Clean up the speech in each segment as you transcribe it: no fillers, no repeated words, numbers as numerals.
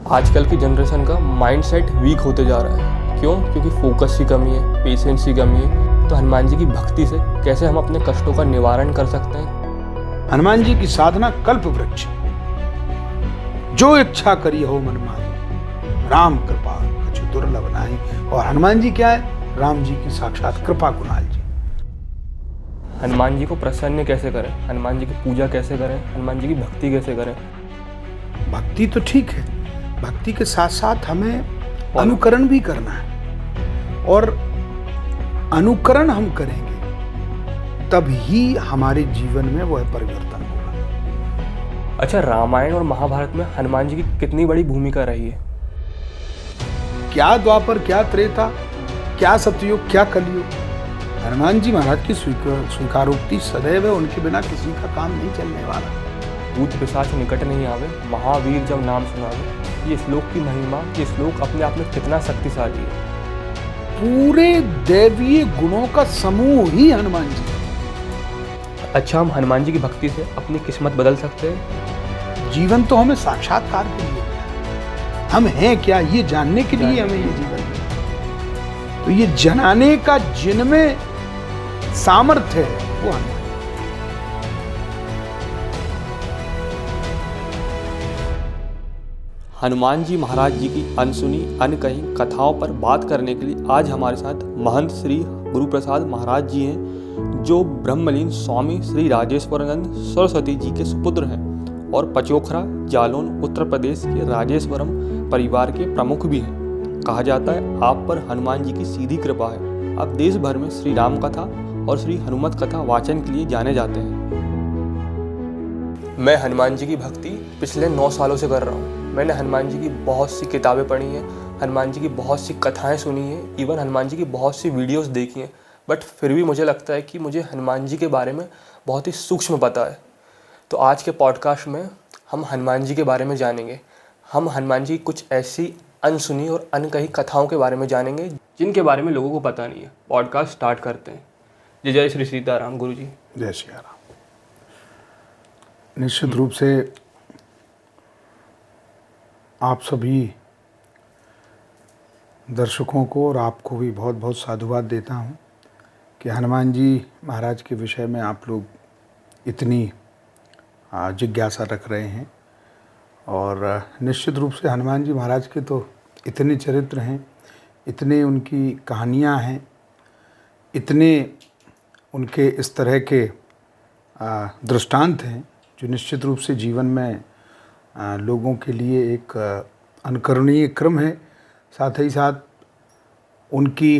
आजकल की जनरेशन का माइंडसेट वीक होते जा रहा है। क्यों? क्योंकि फोकस की कमी है, पेशेंस की कमी है। तो हनुमान जी की भक्ति से कैसे हम अपने कष्टों का निवारण कर सकते हैं? हनुमान जी की साधना कल्प वृक्ष। जो इच्छा करी हो मन माही, राम कृपा कछु दुर्लभ नाही। और हनुमान जी क्या है? राम जी की साक्षात कृपा कुणाल जी। हनुमान जी को प्रसन्न कैसे करें? हनुमान जी की पूजा कैसे करें? हनुमान जी की भक्ति कैसे करें? भक्ति तो ठीक है, भक्ति के साथ साथ हमें अनुकरण भी करना है। और अनुकरण हम करेंगे तब ही हमारे जीवन में वह परिवर्तन होगा। अच्छा, रामायण और महाभारत में हनुमान जी की कितनी बड़ी भूमिका रही है? क्या द्वापर, क्या त्रेता, क्या सतयुग, क्या कलयुग, हनुमान जी महाराज की स्वीकारोक्ति सदैव है। उनके बिना किसी का काम नहीं चलने वाला। भूत पिशाच निकट नहीं आवे, महावीर जब नाम सुनावे। ये श्लोक की महिमा, ये श्लोक अपने आप में कितना शक्तिशाली है। पूरे दैवीय गुणों का समूह ही हनुमान जी। अच्छा, हम हनुमान जी की भक्ति से अपनी किस्मत बदल सकते हैं? जीवन तो हमें साक्षात्कार के लिए मिला है। हम हैं क्या ये जानने के लिए हमें ये जीवन मिला। तो ये जनाने का जिनमें सामर्थ्य है वो हनुमान। हनुमान जी महाराज जी की अनसुनी अनकही कथाओं पर बात करने के लिए आज हमारे साथ महंत श्री गुरुप्रसाद महाराज जी हैं, जो ब्रह्मलीन स्वामी श्री राजेश्वरानंद सरस्वती जी के सुपुत्र हैं और पचोखरा जालौन उत्तर प्रदेश के राजेश्वरम परिवार के प्रमुख भी हैं। कहा जाता है आप पर हनुमान जी की सीधी कृपा है। आप देश भर में श्री राम कथा और श्री हनुमत कथा वाचन के लिए जाने जाते हैं। मैं हनुमान जी की भक्ति पिछले 9 सालों से कर रहा हूँ। मैंने हनुमान जी की बहुत सी किताबें पढ़ी हैं, हनुमान जी की बहुत सी कथाएं सुनी हैं, इवन हनुमान जी की बहुत सी वीडियोस देखी हैं, बट फिर भी मुझे लगता है कि मुझे हनुमान जी के बारे में बहुत ही सूक्ष्म पता है। तो आज के पॉडकास्ट में हम हनुमान जी के बारे में जानेंगे। हम हनुमान जी की कुछ ऐसी अनसुनी और अनकही कथाओं के बारे में जानेंगे जिनके बारे में लोगों को पता नहीं है। पॉडकास्ट स्टार्ट करते हैं। जय जय श्री सीताराम। गुरु जी जय श्री राम। निश्चित रूप से आप सभी दर्शकों को और आपको भी बहुत बहुत साधुवाद देता हूँ कि हनुमान जी महाराज के विषय में आप लोग इतनी जिज्ञासा रख रहे हैं। और निश्चित रूप से हनुमान जी महाराज के तो इतने चरित्र हैं, इतने उनकी कहानियाँ हैं, इतने उनके इस तरह के दृष्टांत हैं जो निश्चित रूप से जीवन में लोगों के लिए एक अनुकरणीय क्रम है। साथ ही साथ उनकी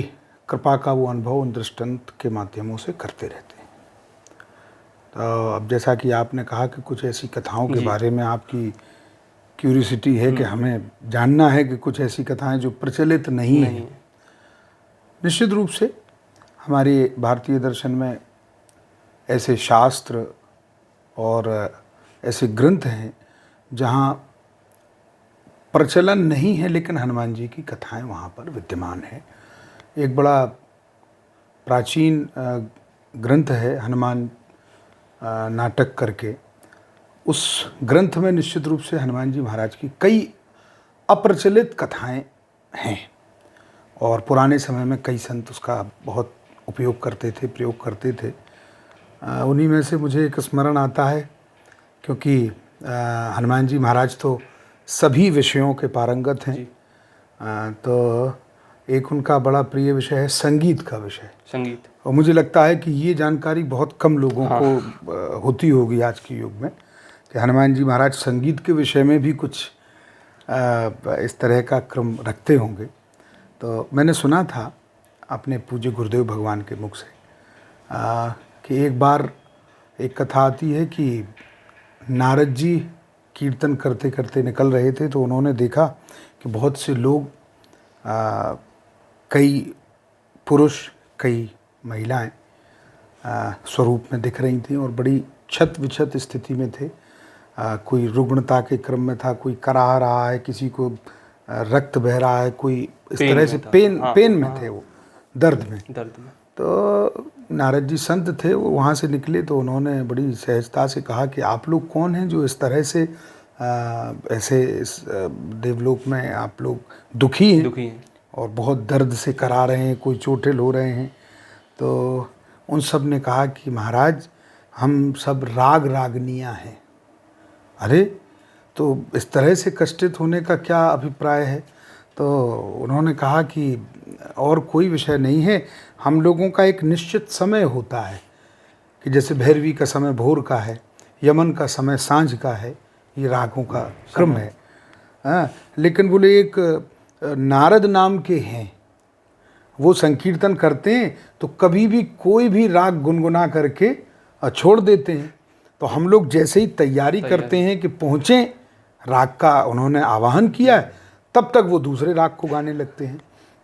कृपा का वो अनुभव उन दृष्टांत के माध्यमों से करते रहते हैं। तो अब जैसा कि आपने कहा कि कुछ ऐसी कथाओं के बारे में आपकी क्यूरियोसिटी है कि हमें जानना है कि कुछ ऐसी कथाएं जो प्रचलित नहीं हैं। निश्चित रूप से हमारे भारतीय दर्शन में ऐसे शास्त्र और ऐसे ग्रंथ हैं जहाँ प्रचलन नहीं है, लेकिन हनुमान जी की कथाएं वहाँ पर विद्यमान है। एक बड़ा प्राचीन ग्रंथ है हनुमान नाटक करके। उस ग्रंथ में निश्चित रूप से हनुमान जी महाराज की कई अप्रचलित कथाएं हैं और पुराने समय में कई संत उसका बहुत उपयोग करते थे, प्रयोग करते थे। उन्हीं में से मुझे एक स्मरण आता है, क्योंकि हनुमान जी महाराज तो सभी विषयों के पारंगत हैं। तो एक उनका बड़ा प्रिय विषय है संगीत का विषय। संगीत। और मुझे लगता है कि ये जानकारी बहुत कम लोगों को होती होगी आज के युग में कि हनुमान जी महाराज संगीत के विषय में भी कुछ इस तरह का क्रम रखते होंगे। तो मैंने सुना था अपने पूज्य गुरुदेव भगवान के मुख से कि एक बार एक कथा आती है कि नारद जी कीर्तन करते करते निकल रहे थे, तो उन्होंने देखा कि बहुत से लोग, कई पुरुष कई महिलाएं स्वरूप में दिख रही थीं और बड़ी छत विछत स्थिति में थे। कोई रुग्णता के क्रम में था, कोई कराह रहा है, किसी को रक्त बह रहा है, कोई इस तरह से पेन में थे, वो दर्द में। तो नारद जी संत थे, वो वहाँ से निकले तो उन्होंने बड़ी सहजता से कहा कि आप लोग कौन हैं जो इस तरह से ऐसे इस देवलोक में आप लोग दुखी हैं और बहुत दर्द से करा रहे हैं, कोई चोटिल हो रहे हैं। तो उन सब ने कहा कि महाराज हम सब राग रागनियाँ हैं। अरे तो इस तरह से कष्टित होने का क्या अभिप्राय है? तो उन्होंने कहा कि और कोई विषय नहीं है, हम लोगों का एक निश्चित समय होता है कि जैसे भैरवी का समय भोर का है, यमन का समय सांझ का है, ये रागों का क्रम है। हाँ, लेकिन बोले एक नारद नाम के हैं, वो संकीर्तन करते हैं तो कभी भी कोई भी राग गुनगुना करके छोड़ देते हैं। तो हम लोग जैसे ही तैयारी करते हैं कि पहुँचें, राग का उन्होंने आवाहन किया है, तब तक वो दूसरे राग को गाने लगते हैं।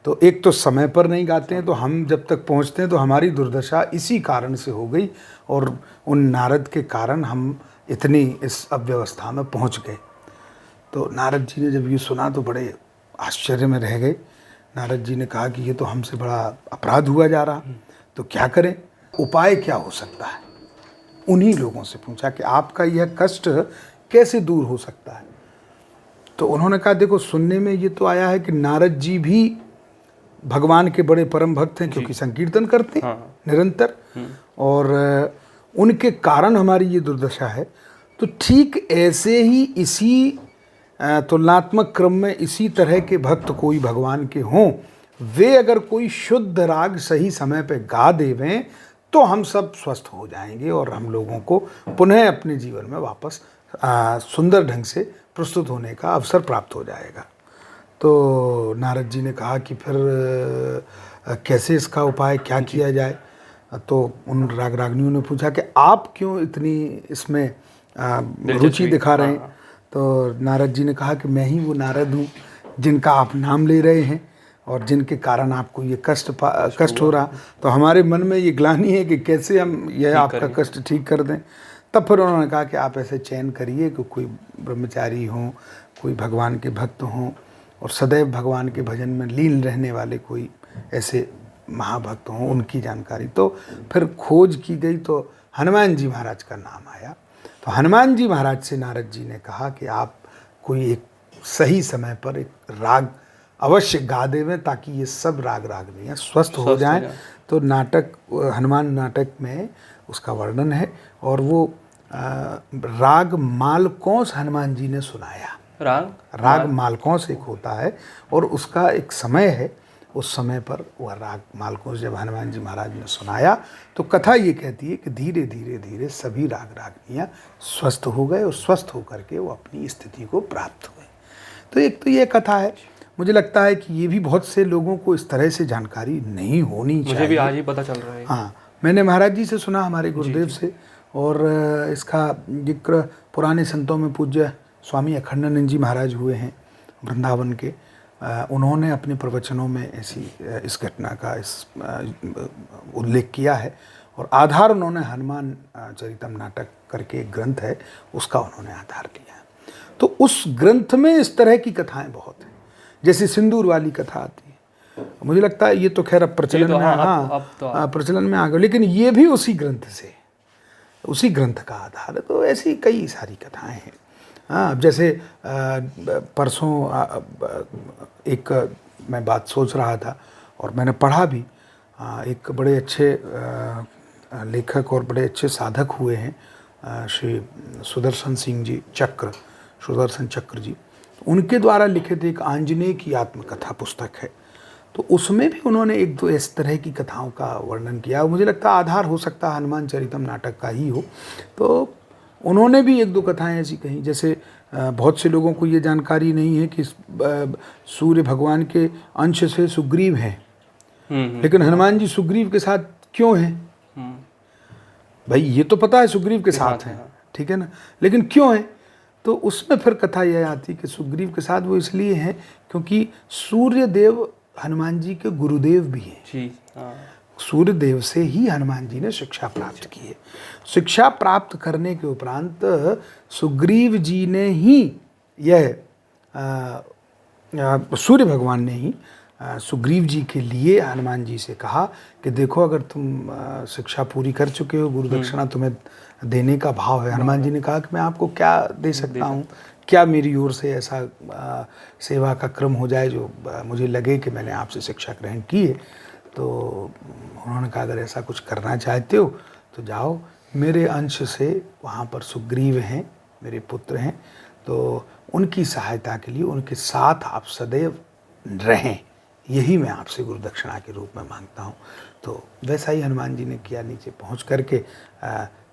तो एक तो समय पर नहीं गाते हैं, तो हम जब तक पहुंचते हैं तो हमारी दुर्दशा इसी कारण से हो गई और उन नारद के कारण हम इतनी इस अव्यवस्था में पहुंच गए। तो नारद जी ने जब ये सुना तो बड़े आश्चर्य में रह गए। नारद जी ने कहा कि ये तो हमसे बड़ा अपराध हुआ जा रहा, तो क्या करें, उपाय क्या हो सकता है? उन्हीं लोगों से पूछा कि आपका यह कष्ट कैसे दूर हो सकता है? तो उन्होंने कहा देखो, सुनने में ये तो आया है कि नारद जी भी भगवान के बड़े परम भक्त हैं, क्योंकि संकीर्तन करते हैं निरंतर, और उनके कारण हमारी ये दुर्दशा है। तो ठीक ऐसे ही इसी तुलनात्मक क्रम में इसी तरह के भक्त कोई भगवान के हों, वे अगर कोई शुद्ध राग सही समय पे गा देवें तो हम सब स्वस्थ हो जाएंगे और हम लोगों को पुनः अपने जीवन में वापस सुंदर ढंग से प्रस्तुत होने का अवसर प्राप्त हो जाएगा। तो नारद जी ने कहा कि फिर कैसे इसका उपाय क्या किया जाए? तो उन राग रागनियों ने पूछा कि आप क्यों इतनी इसमें रुचि दिखा रहे हैं? तो नारद जी ने कहा कि मैं ही वो नारद हूँ जिनका आप नाम ले रहे हैं और जिनके कारण आपको ये कष्ट हो रहा। तो हमारे मन में ये ग्लानि है कि कैसे हम यह आपका कष्ट ठीक कर दें। तब फिर उन्होंने कहा कि आप ऐसे चयन करिए कि कोई ब्रह्मचारी हों, कोई भगवान के भक्त हों और सदैव भगवान के भजन में लीन रहने वाले कोई ऐसे महाभक्त हों, उनकी जानकारी। तो फिर खोज की गई तो हनुमान जी महाराज का नाम आया। तो हनुमान जी महाराज से नारद जी ने कहा कि आप कोई एक सही समय पर एक राग अवश्य गा देवें ताकि ये सब राग रागनियाँ स्वस्थ हो जाएं। तो नाटक, हनुमान नाटक में उसका वर्णन है और वो राग मालकोंस हनुमान जी ने सुनाया। राग मालकोंस एक होता है और उसका एक समय है। उस समय पर वह राग मालकोंस जब हनुमान जी महाराज ने सुनाया तो कथा ये कहती है कि धीरे धीरे धीरे सभी राग रागनियाँ स्वस्थ हो गए और स्वस्थ होकर के वो अपनी स्थिति को प्राप्त हुए। तो एक तो ये कथा है। मुझे लगता है कि ये भी बहुत से लोगों को इस तरह से जानकारी नहीं होनी चाहिए। मुझे भी आज ही पता चल रहा है। हाँ, मैंने महाराज जी से सुना, हमारे गुरुदेव से, और इसका जिक्र पुराने संतों में पूज्य स्वामी अखंडानंद जी महाराज हुए हैं वृंदावन के। उन्होंने अपने प्रवचनों में ऐसी इस घटना का उल्लेख किया है और आधार उन्होंने हनुमान चरितम नाटक करके एक ग्रंथ है, उसका उन्होंने आधार लिया है। तो उस ग्रंथ में इस तरह की कथाएं बहुत हैं, जैसे सिंदूर वाली कथा आती है। मुझे लगता है ये तो खैर अब प्रचलन में प्रचलन में आ गया, लेकिन ये भी उसी ग्रंथ से, उसी ग्रंथ का आधार है। तो ऐसी कई सारी कथाएं हैं। हाँ, अब जैसे परसों एक मैं बात सोच रहा था और मैंने पढ़ा भी, एक बड़े अच्छे लेखक और बड़े अच्छे साधक हुए हैं श्री सुदर्शन सिंह जी सुदर्शन चक्र जी। उनके द्वारा लिखित एक आंजनेय की आत्मकथा पुस्तक है। तो उसमें भी उन्होंने एक दो इस तरह की कथाओं का वर्णन किया। मुझे लगता है आधार हो सकता है हनुमान चरितम नाटक का ही हो। तो उन्होंने भी एक दो कथाएं ऐसी कही, जैसे बहुत से लोगों को ये जानकारी नहीं है कि सूर्य भगवान के अंश से सुग्रीव हैं, लेकिन हनुमान जी सुग्रीव के साथ क्यों हैं? भाई ये तो पता है सुग्रीव के साथ हैं, ठीक है ना, लेकिन क्यों हैं? तो उसमें फिर कथा यह आती कि सुग्रीव के साथ वो इसलिए हैं क्योंकि सूर्य देव हनुमान जी के गुरुदेव भी हैं। सूर्य देव से ही हनुमान जी ने शिक्षा प्राप्त की है। शिक्षा प्राप्त करने के उपरांत सुग्रीव जी ने ही यह सूर्य भगवान ने ही सुग्रीव जी के लिए हनुमान जी से कहा कि देखो, अगर तुम शिक्षा पूरी कर चुके हो, गुरु दक्षिणा तुम्हें देने का भाव है। हनुमान जी ने कहा कि मैं आपको क्या दे सकता हूँ, क्या मेरी ओर से ऐसा सेवा का क्रम हो जाए जो मुझे लगे कि मैंने आपसे शिक्षा ग्रहण की है। तो उन्होंने कहा अगर ऐसा कुछ करना चाहते हो तो जाओ, मेरे अंश से वहाँ पर सुग्रीव हैं, मेरे पुत्र हैं, तो उनकी सहायता के लिए उनके साथ आप सदैव रहें, यही मैं आपसे गुरु दक्षिणा के रूप में मांगता हूँ। तो वैसा ही हनुमान जी ने किया, नीचे पहुँच करके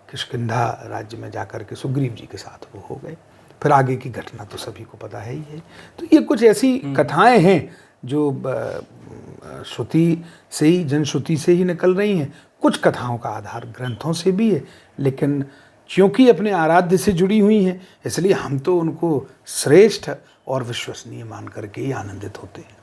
किष्किंधा राज्य में जा कर के सुग्रीव जी के साथ वो हो गए। फिर आगे की घटना तो सभी को पता है ही है। तो ये कुछ ऐसी कथाएं हैं जो श्रुति से ही, जनश्रुति से ही निकल रही हैं। कुछ कथाओं का आधार ग्रंथों से भी है, लेकिन क्योंकि अपने आराध्य से जुड़ी हुई हैं, इसलिए हम तो उनको श्रेष्ठ और विश्वसनीय मान करके ही आनंदित होते हैं।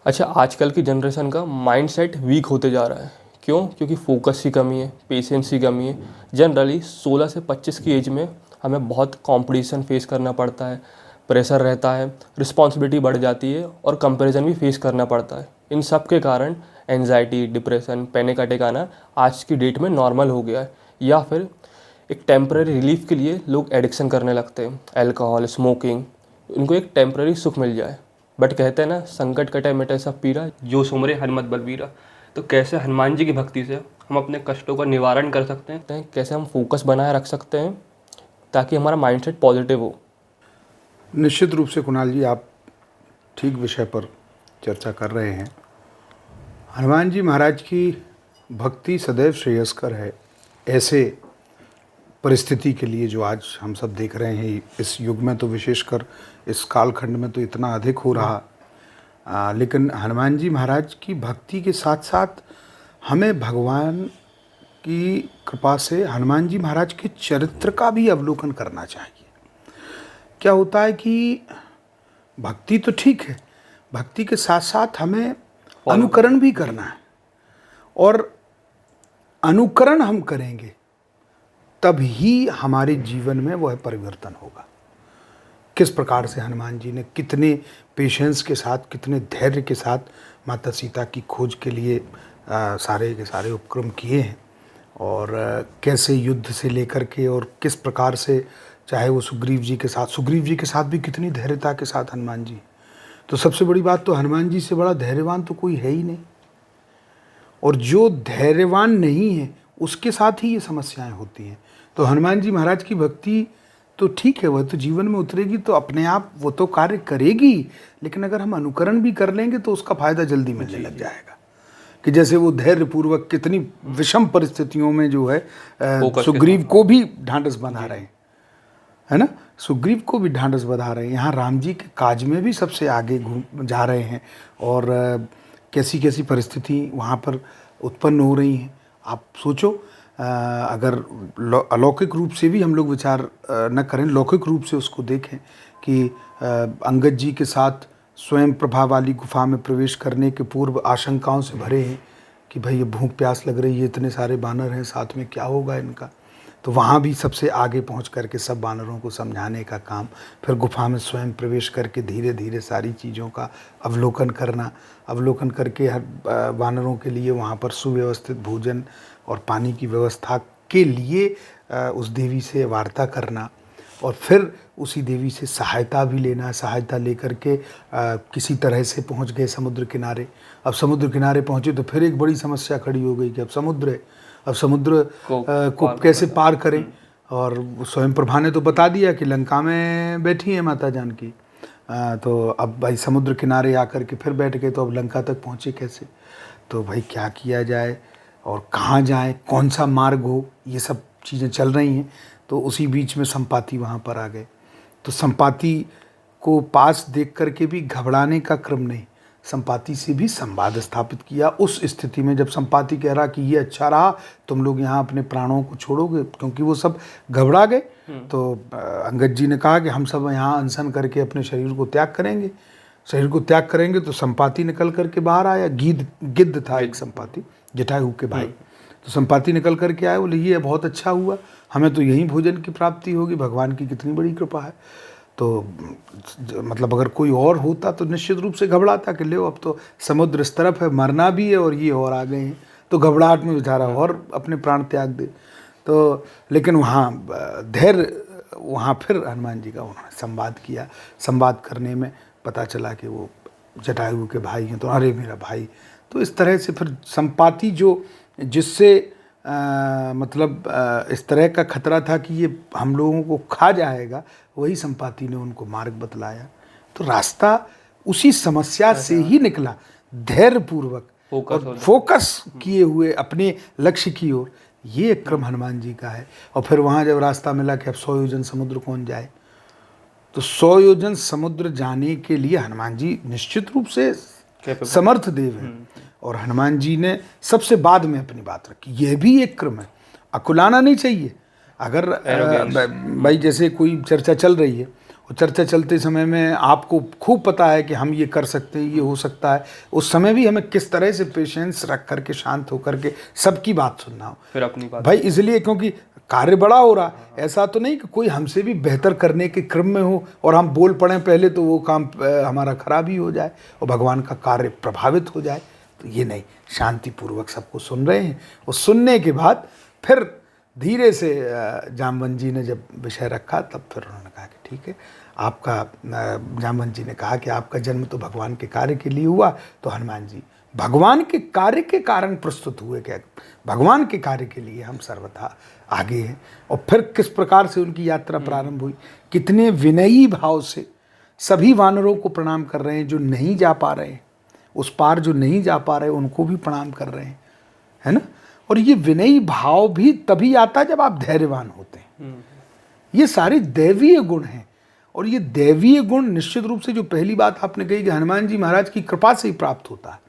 अच्छा, आजकल की जनरेशन का माइंडसेट वीक होते जा रहा है। क्यों? क्योंकि फोकस की कमी है, पेशेंस की कमी है। जनरली 16 से 25 की एज में हमें बहुत कंपटीशन फेस करना पड़ता है, प्रेशर रहता है, रिस्पॉन्सिबिलिटी बढ़ जाती है और कंपैरिजन भी फेस करना पड़ता है। इन सब के कारण एंजाइटी, डिप्रेशन, पैनिक अटैक आना आज की डेट में नॉर्मल हो गया है। या फिर एक टेम्पररी रिलीफ के लिए लोग एडिक्शन करने लगते हैं, अल्कोहल, स्मोकिंग, उनको एक टेम्पररी सुख मिल जाए। बट कहते हैं ना, संकट कटे मिटे सब पीरा, जो सुमरे हनुमत बलबीरा। तो कैसे हनुमान जी की भक्ति से हम अपने कष्टों का निवारण कर सकते हैं, कैसे हम फोकस बनाए रख सकते हैं ताकि हमारा माइंडसेट पॉजिटिव हो। निश्चित रूप से कुणाल जी, आप ठीक विषय पर चर्चा कर रहे हैं। हनुमान जी महाराज की भक्ति सदैव श्रेयस्कर है ऐसे परिस्थिति के लिए जो आज हम सब देख रहे हैं। इस युग में तो विशेषकर इस कालखंड में तो इतना अधिक हो रहा। लेकिन हनुमान जी महाराज की भक्ति के साथ साथ हमें भगवान की कृपा से हनुमान जी महाराज के चरित्र का भी अवलोकन करना चाहिए। क्या होता है कि भक्ति तो ठीक है, भक्ति के साथ साथ हमें अनुकरण भी करना है, और अनुकरण हम करेंगे तब ही हमारे जीवन में वह परिवर्तन होगा। किस प्रकार से हनुमान जी ने कितने पेशेंस के साथ, कितने धैर्य के साथ माता सीता की खोज के लिए सारे के सारे उपक्रम किए हैं, और कैसे युद्ध से लेकर के और किस प्रकार से, चाहे वो सुग्रीव जी के साथ भी कितनी धैर्यता के साथ हनुमान जी। तो सबसे बड़ी बात तो हनुमान जी से बड़ा धैर्यवान तो कोई है ही नहीं, और जो धैर्यवान नहीं है उसके साथ ही ये समस्याएं होती हैं। तो हनुमान जी महाराज की भक्ति तो ठीक है, वह तो जीवन में उतरेगी तो अपने आप वो तो कार्य करेगी, लेकिन अगर हम अनुकरण भी कर लेंगे तो उसका फायदा जल्दी मिलने लग जाएगा। कि जैसे वो धैर्यपूर्वक कितनी विषम परिस्थितियों में जो है सुग्रीव को भी ढांढस बंधा रहे हैं, है ना, सुग्रीव को भी ढांढस बंधा रहे हैं। यहाँ राम जी के काज में भी सबसे आगे जा रहे हैं, और कैसी कैसी परिस्थिति वहाँ पर उत्पन्न हो रही हैं। आप सोचो, अगर अलौकिक रूप से भी हम लोग विचार न करें, लौकिक रूप से उसको देखें कि अंगद जी के साथ स्वयं प्रभा वाली गुफा में प्रवेश करने के पूर्व आशंकाओं से भरे हैं कि भाई ये भूख प्यास लग रही है, इतने सारे बानर हैं साथ में, क्या होगा इनका। तो वहाँ भी सबसे आगे पहुँच करके सब बानरों को समझाने का काम, फिर गुफा में स्वयं प्रवेश करके धीरे धीरे सारी चीज़ों का अवलोकन करना, अवलोकन करके हर बानरों के लिए वहाँ पर सुव्यवस्थित भोजन और पानी की व्यवस्था के लिए उस देवी से वार्ता करना, और फिर उसी देवी से सहायता भी लेना। सहायता लेकर के किसी तरह से पहुंच गए समुद्र किनारे। अब समुद्र किनारे पहुंचे तो फिर एक बड़ी समस्या खड़ी हो गई कि अब समुद्र है, अब समुद्र को कैसे पार करें। और स्वयं प्रभा ने तो बता दिया कि लंका में बैठी है माता जानकी। तो अब भाई समुद्र किनारे आकर के फिर बैठ गए, तो अब लंका तक पहुँचे कैसे। तो भाई क्या किया जाए और कहाँ जाए, कौन सा मार्ग हो, ये सब चीज़ें चल रही हैं। तो उसी बीच में संपाति वहाँ पर आ गए। तो संपाति को पास देख करके भी घबराने का क्रम नहीं, संपाति से भी संवाद स्थापित किया। उस स्थिति में जब संपाति कह रहा कि ये अच्छा रहा, तुम लोग यहाँ अपने प्राणों को छोड़ोगे, क्योंकि वो सब घबरा गए, तो अंगद जी ने कहा कि हम सब यहाँ अनशन करके अपने शरीर को त्याग करेंगे। शरीर को त्याग करेंगे तो संपाति निकल करके बाहर आया। गिद्ध था एक संपाति, जटायु के भाई। तो संपाति निकल करके आए, बोले ये बहुत अच्छा हुआ, हमें तो यहीं भोजन की प्राप्ति होगी, भगवान की कितनी बड़ी कृपा है। तो मतलब अगर कोई और होता तो निश्चित रूप से घबराता कि ले अब तो समुद्र इस तरफ है, मरना भी है और ये और आ गए हैं। तो घबराहट में बेचारा और अपने प्राण त्याग दे। तो लेकिन वहाँ धैर्य वहाँ फिर हनुमान जी का उन्होंने संवाद किया। संवाद करने में पता चला कि वो जटायु के भाई हैं, तो अरे मेरा भाई। तो इस तरह से फिर संपाति जो जिससे इस तरह का खतरा था कि ये हम लोगों को खा जाएगा, वही संपाति ने उनको मार्ग बतलाया। तो रास्ता उसी समस्या से ही निकला, धैर्यपूर्वक और फोकस किए हुए अपने लक्ष्य की ओर। ये एक क्रम हनुमान जी का है। और फिर वहाँ जब रास्ता मिला कि अब 100 योजन समुद्र कौन जाए, तो 100 योजन समुद्र जाने के लिए हनुमान जी निश्चित रूप से समर्थ देव हैं। और हनुमान जी ने सबसे बाद में अपनी बात रखी। यह भी एक क्रम है, अकुलाना नहीं चाहिए। अगर भाई जैसे कोई चर्चा चल रही है और चर्चा चलते समय में आपको खूब पता है कि हम ये कर सकते हैं, ये हो सकता है, उस समय भी हमें किस तरह से पेशेंस रख करके शांत होकर के सबकी बात सुनना हो, फिर अपनी बात भाई, इसलिए क्योंकि कार्य बड़ा हो रहा। ऐसा तो नहीं कि कोई हमसे भी बेहतर करने के क्रम में हो और हम बोल पड़े पहले तो वो काम हमारा खराब ही हो जाए और भगवान का कार्य प्रभावित हो जाए। तो ये नहीं, शांतिपूर्वक सबको सुन रहे हैं। और सुनने के बाद फिर धीरे से जामवंत जी ने जब विषय रखा, तब फिर उन्होंने कहा कि ठीक है, आपका जामवंत जी ने कहा कि आपका जन्म तो भगवान के कार्य के लिए हुआ। तो हनुमान जी भगवान के कार्य के कारण प्रस्तुत हुए, क्या भगवान के कार्य के लिए हम सर्वथा आगे हैं। और फिर किस प्रकार से उनकी यात्रा प्रारंभ हुई, कितने विनयी भाव से सभी वानरों को प्रणाम कर रहे हैं, जो नहीं जा पा रहे हैं उस पार, जो नहीं जा पा रहे उनको भी प्रणाम कर रहे हैं, है ना। और ये विनयी भाव भी तभी आता जब आप धैर्यवान होते हैं। ये सारे दैवीय गुण हैं। और ये दैवीय गुण निश्चित रूप से, जो पहली बात आपने कही कि हनुमान जी महाराज की कृपा से ही प्राप्त होता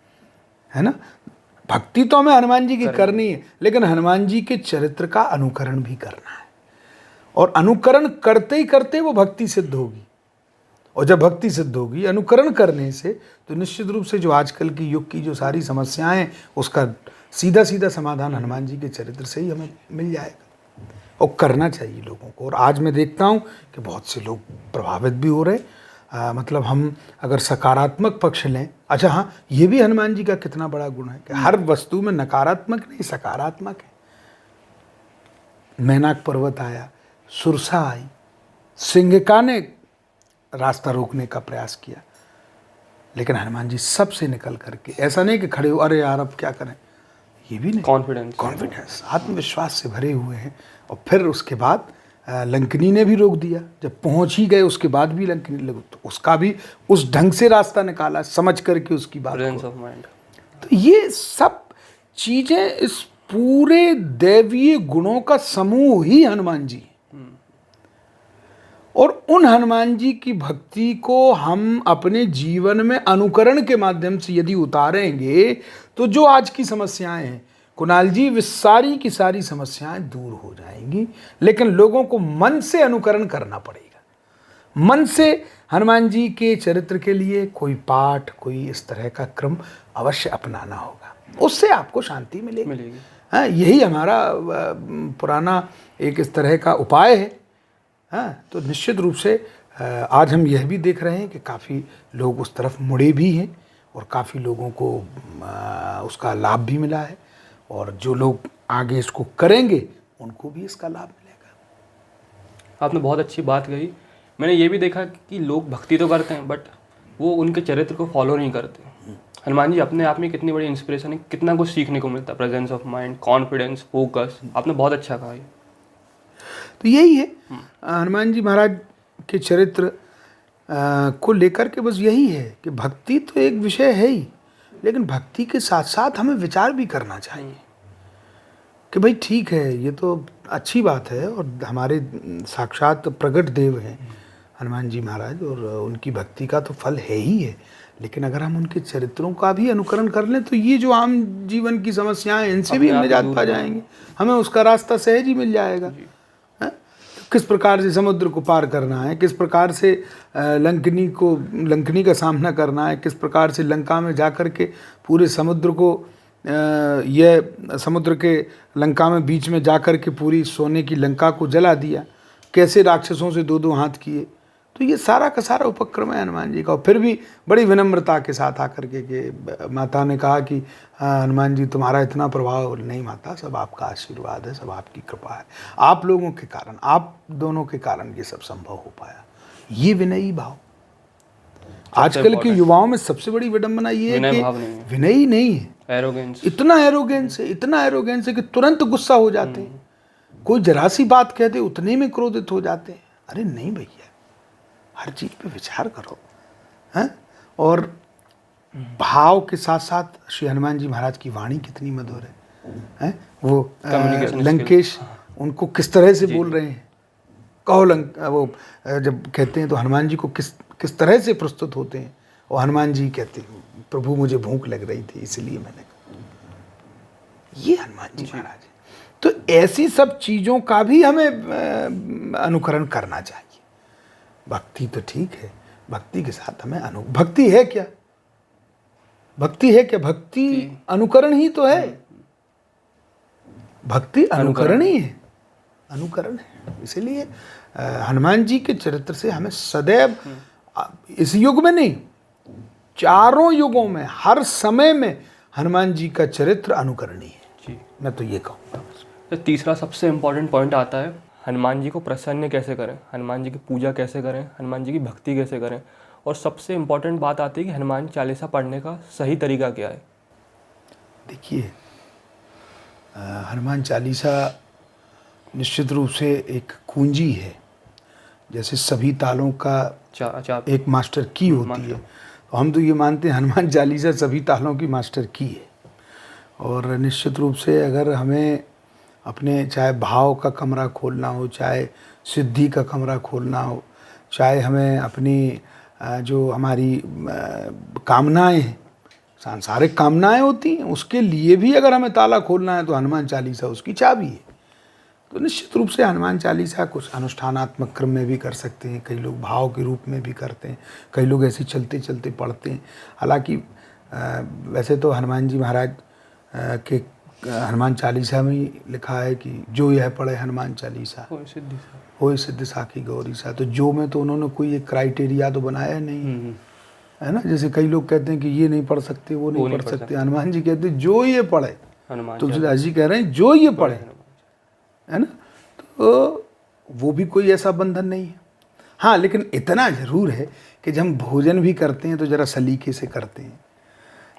है ना। भक्ति तो हमें हनुमान जी की करनी है, लेकिन हनुमान जी के चरित्र का अनुकरण भी करना है। और अनुकरण करते ही करते वो भक्ति सिद्ध होगी। और जब भक्ति सिद्ध होगी अनुकरण करने से, तो निश्चित रूप से जो आजकल की युग की जो सारी समस्याएं हैं, उसका सीधा सीधा समाधान हनुमान जी के चरित्र से ही हमें मिल जाएगा। और करना चाहिए लोगों को। और आज मैं देखता हूँ कि बहुत से लोग प्रभावित भी हो रहे। मतलब हम अगर सकारात्मक पक्ष लें, अच्छा हाँ, ये भी हनुमान जी का कितना बड़ा गुण है कि हर वस्तु में नकारात्मक नहीं, सकारात्मक है। मैनाक पर्वत आया, सुरसा आई, सिंहिका ने रास्ता रोकने का प्रयास किया, लेकिन हनुमान जी सबसे निकल करके, ऐसा नहीं कि खड़े हो अरे यार अब क्या करें, ये भी नहीं, कॉन्फिडेंस आत्मविश्वास से भरे हुए हैं। और फिर उसके बाद लंकनी ने भी रोक दिया। जब पहुंच ही गए उसके बाद भी लंकनी तो उसका भी उस ढंग से रास्ता निकाला, समझ करके उसकी बात को। तो ये सब चीजें इस पूरे दैवीय गुणों का समूह ही हनुमान जी। और उन हनुमान जी की भक्ति को हम अपने जीवन में अनुकरण के माध्यम से यदि उतारेंगे, तो जो आज की समस्याएं हैं कुणाल जी, वे सारी की सारी समस्याएं दूर हो जाएंगी। लेकिन लोगों को मन से अनुकरण करना पड़ेगा। मन से हनुमान जी के चरित्र के लिए कोई पाठ, कोई इस तरह का क्रम अवश्य अपनाना होगा, उससे आपको शांति मिलेगी। हाँ, यही हमारा पुराना एक इस तरह का उपाय है। हाँ, तो निश्चित रूप से आज हम यह भी देख रहे हैं कि काफ़ी लोग उस तरफ मुड़े भी हैं और काफ़ी लोगों को उसका लाभ भी मिला है। और जो लोग आगे इसको करेंगे उनको भी इसका लाभ मिलेगा। आपने बहुत अच्छी बात कही। मैंने ये भी देखा कि लोग भक्ति तो करते हैं, बट वो उनके चरित्र को फॉलो नहीं करते। हनुमान जी अपने आप में कितनी बड़ी इंस्पिरेशन है, कितना कुछ सीखने को मिलता है। Presence of mind, confidence, focus, आपने बहुत अच्छा कहा। तो यही है हनुमान जी महाराज के चरित्र को लेकर के, बस यही है कि भक्ति तो एक विषय है ही, लेकिन भक्ति के साथ साथ हमें विचार भी करना चाहिए कि भाई ठीक है, ये तो अच्छी बात है और हमारे साक्षात प्रगट देव हैं हनुमान जी महाराज, और उनकी भक्ति का तो फल है ही है। लेकिन अगर हम उनके चरित्रों का भी अनुकरण कर लें, तो ये जो आम जीवन की समस्याएं, इनसे भी हम निजात पा जाएंगे, हमें उसका रास्ता सहज ही मिल जाएगा। किस प्रकार से समुद्र को पार करना है, किस प्रकार से लंकनी का सामना करना है, किस प्रकार से लंका में जाकर के पूरे समुद्र को, यह समुद्र के लंका में बीच में जाकर के पूरी सोने की लंका को जला दिया, कैसे राक्षसों से 2-2 हाथ किए, तो ये सारा का सारा उपक्रम है हनुमान जी का। और फिर भी बड़ी विनम्रता के साथ आकर के माता ने कहा कि हनुमान जी तुम्हारा इतना प्रभाव नहीं माता, सब आपका आशीर्वाद है, सब आपकी कृपा है, आप लोगों के कारण, आप दोनों के कारण ये सब संभव हो पाया। ये विनयी भाव आजकल के युवाओं में सबसे बड़ी विडंबना ये है कि विनयी नहीं है, एरोगेंस, इतना एरोगेंस है कि तुरंत गुस्सा हो जाते हैं। कोई जरा सी बात कह दे उतने में क्रोधित हो जाते हैं। अरे नहीं भैया, हर चीज पे विचार करो, हैं? और भाव के साथ साथ श्री हनुमान जी महाराज की वाणी कितनी मधुर है? वो लंकेश उनको किस तरह से बोल रहे हैं, कहो वो जब कहते हैं तो हनुमान जी को किस तरह से प्रस्तुत होते हैं, और हनुमान जी कहते हैं प्रभु मुझे भूख लग रही थी इसलिए मैंने कहा। ये हनुमान जी महाराज है। तो ऐसी सब चीज़ों का भी हमें अनुकरण करना चाहिए। भक्ति तो ठीक है, भक्ति के साथ हमें भक्ति है क्या? भक्ति अनुकरण ही तो है। भक्ति अनुकरण ही है, अनुकरण है। इसलिए हनुमान जी के चरित्र से हमें सदैव, इस युग में नहीं, चारों युगों में, हर समय में हनुमान जी का चरित्र अनुकरणीय है जी। मैं तो ये कहूँगा। तो तीसरा सबसे इम्पोर्टेंट पॉइंट आता है, हनुमान जी को प्रसन्न कैसे करें, हनुमान जी की पूजा कैसे करें, हनुमान जी की भक्ति कैसे करें। और सबसे इम्पोर्टेंट बात आती है कि हनुमान चालीसा पढ़ने का सही तरीका क्या है। देखिए, हनुमान चालीसा निश्चित रूप से एक कुंजी है। जैसे सभी तालों का एक मास्टर की होती है, तो हम तो ये मानते हैं हनुमान चालीसा सभी तालों की मास्टर की है। और निश्चित रूप से अगर हमें अपने चाहे भाव का कमरा खोलना हो, चाहे सिद्धि का कमरा खोलना हो, चाहे हमें अपनी जो हमारी कामनाएं हैं, सांसारिक कामनाएं होती हैं, उसके लिए भी अगर हमें ताला खोलना है तो हनुमान चालीसा उसकी चाबी है। तो निश्चित रूप से हनुमान चालीसा कुछ अनुष्ठानात्मक क्रम में भी कर सकते हैं, कई लोग भाव के रूप में भी करते हैं, कई लोग ऐसे चलते चलते पढ़ते हैं। हालांकि वैसे तो हनुमान जी महाराज के हनुमान चालीसा में ही लिखा है कि जो यह पढ़े हनुमान चालीसा होय सिद्धि साखी गौरी सा। तो जो में तो उन्होंने कोई एक क्राइटेरिया तो बनाया नहीं है ना। जैसे कई लोग कहते हैं कि ये नहीं पढ़ सकते, वो नहीं पढ़ सकते। हनुमान जी कहते हैं जो ये पढ़े, तुलसीदास जी कह रहे हैं जो ये पढ़े, है ना। तो वो भी कोई ऐसा बंधन नहीं है। हाँ, लेकिन इतना जरूर है कि जब हम भोजन भी करते हैं तो जरा सलीके से करते हैं,